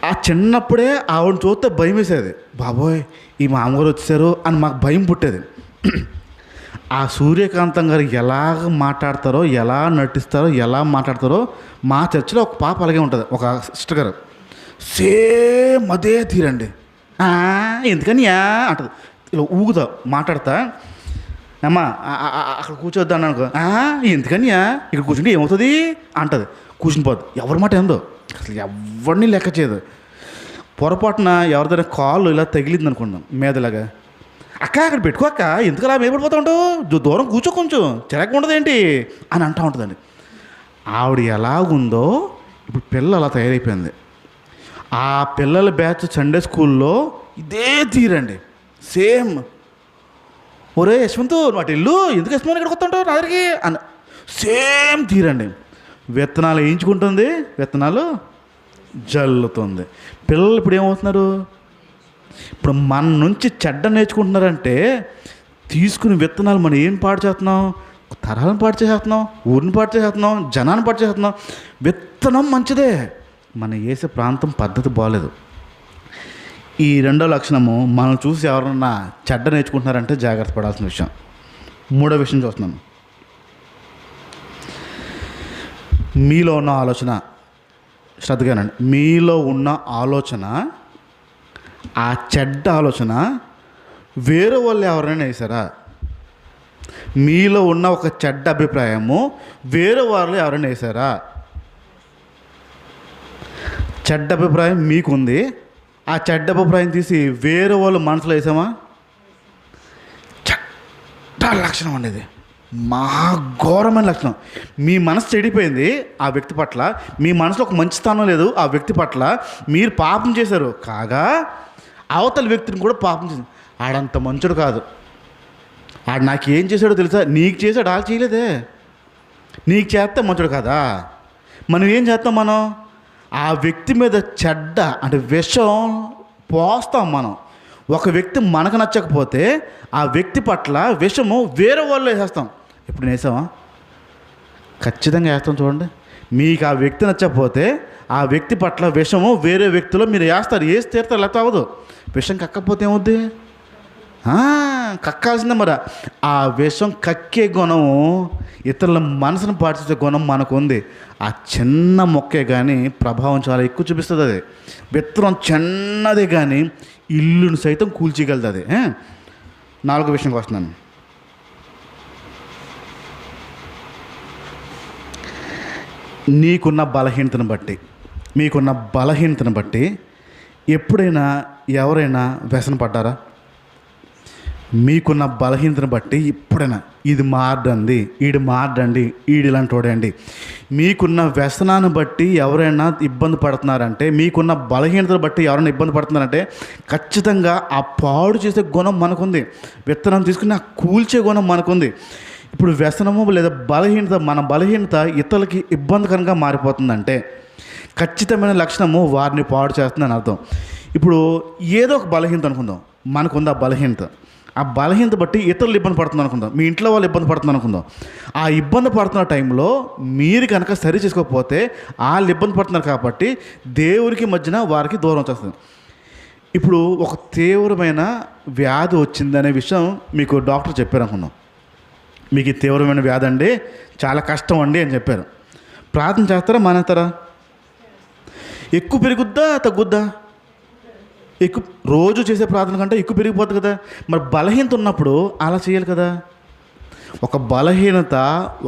ఆ చిన్నప్పుడే ఆవిడని చూస్తే భయం వేసేది. బాబోయ్, ఈ మామగారు వచ్చేసారు అని మాకు భయం పుట్టేది. ఆ సూర్యకాంతం గారు ఎలాగ మాట్లాడతారో, ఎలా నటిస్తారో, ఎలా మాట్లాడతారో మా చర్చిలో ఒక పాప అలాగే ఉంటుంది. ఒక సిస్టర్ గారు సేమ్ అదే తీరండి. ఎందుకని అంటది, ఇలా ఊగుతా మాట్లాడతా. అమ్మా అక్కడ కూర్చోద్దా అనుకో, ఎందుకని ఇక్కడ కూర్చుంటే ఏమవుతుంది అంటది. కూర్చుని పోద్ది. ఎవరి మాట ఏందో అసలు ఎవరిని లెక్క చేయదు. పొరపాటున ఎవరిదైనా కాళ్ళు ఇలా తగిలింది అనుకుందాం మీదలాగా, అక్క అక్కడ పెట్టుకో అక్క, ఎందుకు అలా మేపడిపోతూ ఉంటావు, దూరం కూర్చో, కొంచెం చిరాకు ఉండదు ఏంటి అని అంటూ ఉంటుందండి. ఆవిడ ఎలాగుందో ఇప్పుడు పిల్ల అలా తయారైపోయింది. ఆ పిల్లల బ్యాచ్ సండే స్కూల్లో ఇదే తీరండి, సేమ్. ఒరే యశ్వంత్, నువ్వు అటు ఇల్లు, ఎందుకు యశ్వంత్ ఇక్కడికి వస్తుంటావు నా దగ్గరికి అని సేమ్ తీరండి. విత్తనాలు వేయించుకుంటుంది, విత్తనాలు జల్లుతుంది. పిల్లలు ఇప్పుడు ఏమవుతున్నారు? ఇప్పుడు మన నుంచి చెడ్డ నేర్చుకుంటున్నారంటే తీసుకుని విత్తనాలు మనం ఏం పాడు చేస్తున్నాం? తరాలను పాడు చేసేస్తున్నాం, ఊరిని పాడు చేసేస్తున్నాం, జనాన్ని పాడు చేసేస్తున్నాం. విత్తనం మంచిదే, మన వేసే ప్రాంతం పద్ధతి బాగలేదు. ఈ రెండో లక్షణము, మనం చూసి ఎవరన్నా చెడ్డ నేర్చుకుంటున్నారంటే జాగ్రత్త పడాల్సిన విషయం. మూడో విషయం చూస్తున్నాను. మీలో ఉన్న ఆలోచన శ్రద్ధగానండి. మీలో ఉన్న ఆలోచన, ఆ చెడ్డ ఆలోచన వేరే వాళ్ళు ఎవరైనా వేసారా? మీలో ఉన్న ఒక చెడ్డ అభిప్రాయము వేరే వాళ్ళు ఎవరైనా వేసారా? చెడ్డ అభిప్రాయం మీకుంది, ఆ చెడ్డ అభిప్రాయం తీసి వేరే వాళ్ళు మనసులో వేసామా? చెడ్డ లక్షణం అనేది, మహా ఘోరమైన లక్షణం. మీ మనసు చెడిపోయింది ఆ వ్యక్తి పట్ల, మీ మనసులో ఒక మంచి స్థానం లేదు ఆ వ్యక్తి పట్ల, మీరు పాపం చేశారు. కాగా అవతల వ్యక్తిని కూడా పాపం చేశారు. ఆడంత మంచుడు కాదు, ఆడు నాకు ఏం చేశాడో తెలుసా? నీకు చేశాడు, వాళ్ళు చేయలేదే. నీకు చేస్తే మంచుడు కదా. మనం ఏం చేస్తాం? మనం ఆ వ్యక్తి మీద చెడ్డ అంటే విషం పోస్తాం. మనం ఒక వ్యక్తి మనకు నచ్చకపోతే ఆ వ్యక్తి పట్ల విషము వేరే వాళ్ళు వేసేస్తాం. ఇప్పుడు వేసామా? ఖచ్చితంగా వేస్తాం. చూడండి, మీకు ఆ వ్యక్తి నచ్చకపోతే ఆ వ్యక్తి పట్ల విషము వేరే వ్యక్తిలో మీరు వేస్తారు. వేసి తీరుతారు, లేకపోతే అవ్వదు. విషం కక్కపోతే ఏమవుద్ది? కక్కాల్సిందే. మరి ఆ విషం కక్కే గుణము, ఇతరుల మనసును పాటించే గుణం మనకు ఉంది. ఆ చిన్న మొక్కే కానీ ప్రభావం చాలా ఎక్కువ చూపిస్తుంది. అది విత్తనం చిన్నదే కానీ ఇల్లును సైతం కూల్చగలదు. అది 4వ విషయంకి వస్తున్నాను. నీకున్న బలహీనతను బట్టి, మీకున్న బలహీనతను బట్టి ఎప్పుడైనా ఎవరైనా వ్యసన పడ్డారా? మీకున్న బలహీనతను బట్టి ఎప్పుడైనా ఇది మారడండి, ఈడు మారడండి, ఈడు ఇలాంటి వాడండి. మీకున్న వ్యసనాన్ని బట్టి ఎవరైనా ఇబ్బంది పడుతున్నారంటే, మీకున్న బలహీనతను బట్టి ఎవరైనా ఇబ్బంది పడుతున్నారంటే ఖచ్చితంగా ఆ పాడు చేసే గుణం మనకుంది. విత్తనం తీసుకుని ఆ కూల్చే గుణం మనకుంది. ఇప్పుడు వ్యసనము లేదా బలహీనత, మన బలహీనత ఇతరులకి ఇబ్బందికరంగా మారిపోతుందంటే ఖచ్చితమైన లక్షణము వారిని పాడు చేస్తుందని అర్థం. ఇప్పుడు ఏదో ఒక బలహీనత అనుకుందాం, మనకుంది ఆ బలహీనత. ఆ బలహీనత బట్టి ఇతరులు ఇబ్బంది పడుతుంది అనుకుందాం, మీ ఇంట్లో వాళ్ళు ఇబ్బంది పడుతుంది అనుకుందాం. ఆ ఇబ్బంది పడుతున్న టైంలో మీరు కనుక సరి చేసుకోకపోతే వాళ్ళు ఇబ్బంది పడుతున్నారు కాబట్టి దేవునికి మధ్యన వారికి దూరం వచ్చేస్తుంది. ఇప్పుడు ఒక తీవ్రమైన వ్యాధి వచ్చిందనే విషయం మీకు డాక్టర్ చెప్పారు అనుకుందాం. మీకు ఈ తీవ్రమైన వ్యాధి అండి, చాలా కష్టం అండి అని చెప్పారు. ప్రార్థన చేస్తారా, మానేస్తారా? ఎక్కువ పెరుగుద్దా తగ్గుద్దా? ఎక్కువ రోజు చేసే ప్రార్థన కంటే ఎక్కువ పెరిగిపోతుంది కదా. మరి బలహీనత ఉన్నప్పుడు అలా చేయాలి కదా. ఒక బలహీనత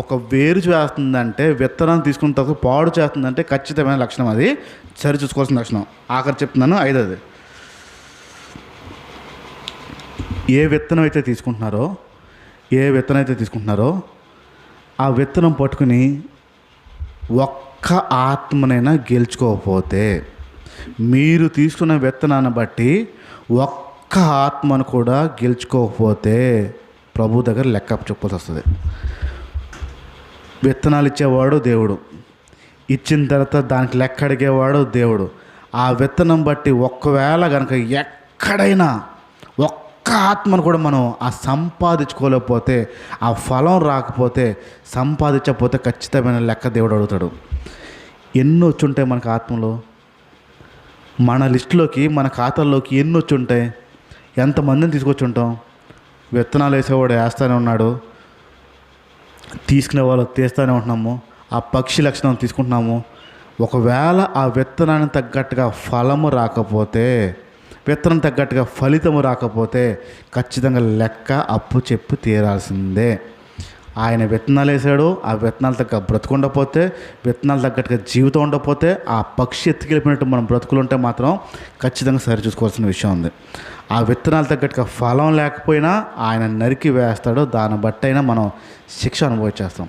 ఒక వేరు చేస్తుందంటే, విత్తనాన్ని తీసుకున్న తర్వాత పాడు చేస్తుందంటే ఖచ్చితమైన లక్షణం, అది సరి చూసుకోవాల్సిన లక్షణం. ఆఖరి చెప్తున్నాను, 5వది. ఏ విత్తనం అయితే తీసుకుంటున్నారో ఆ విత్తనం పట్టుకుని ఒక్క ఆత్మనైనా గెలుచుకోకపోతే, మీరు తీసుకున్న విత్తనాన్ని బట్టి ఒక్క ఆత్మను కూడా గెలుచుకోకపోతే ప్రభు దగ్గర లెక్క చెప్పాల్సి వస్తుంది. విత్తనాలు ఇచ్చేవాడు దేవుడు, ఇచ్చిన తర్వాత దానికి లెక్క అడిగేవాడు దేవుడు. ఆ విత్తనం బట్టి ఒక్కవేళ కనుక ఎక్కడైనా ఒక్క ఆత్మను కూడా మనం సంపాదించుకోలేకపోతే, ఆ ఫలం రాకపోతే, సంపాదించకపోతే ఖచ్చితమైన లెక్క దేవుడు అడుగుతాడు. ఎన్ని వచ్చుంటాయి మనకు ఆత్మలో? మన లిస్టులోకి, మన ఖాతాల్లోకి ఎన్ని వచ్చుంటాయి? ఎంతమందిని తీసుకొచ్చి ఉంటాం? విత్తనాలు వేసేవాడు వేస్తూనే ఉన్నాడు, తీసుకునే వాళ్ళు తీస్తూనే ఉంటున్నాము. ఆ పక్షి లక్షణం తీసుకుంటున్నాము. ఒకవేళ ఆ విత్తనానికి తగ్గట్టుగా ఫలము రాకపోతే, విత్తనం తగ్గట్టుగా ఫలితము రాకపోతే ఖచ్చితంగా లెక్క అప్పు చెప్పి తీరాల్సిందే. ఆయన విత్తనాలు వేసాడు, ఆ విత్తనాలు తగ్గ బ్రతుకు ఉండకపోతే, విత్తనాలు తగ్గట్టుగా జీవితం ఉండకపోతే, ఆ పక్షి ఎత్తుకెళ్ళిపోయినట్టు మనం బ్రతుకులు ఉంటే మాత్రం ఖచ్చితంగా సరి చూసుకోవాల్సిన విషయం ఉంది. ఆ విత్తనాలు తగ్గట్టుగా ఫలం లేకపోయినా ఆయన నరికి వేస్తాడు. దాన్ని బట్టి అయినా మనం శిక్ష అనుభవించేస్తాం.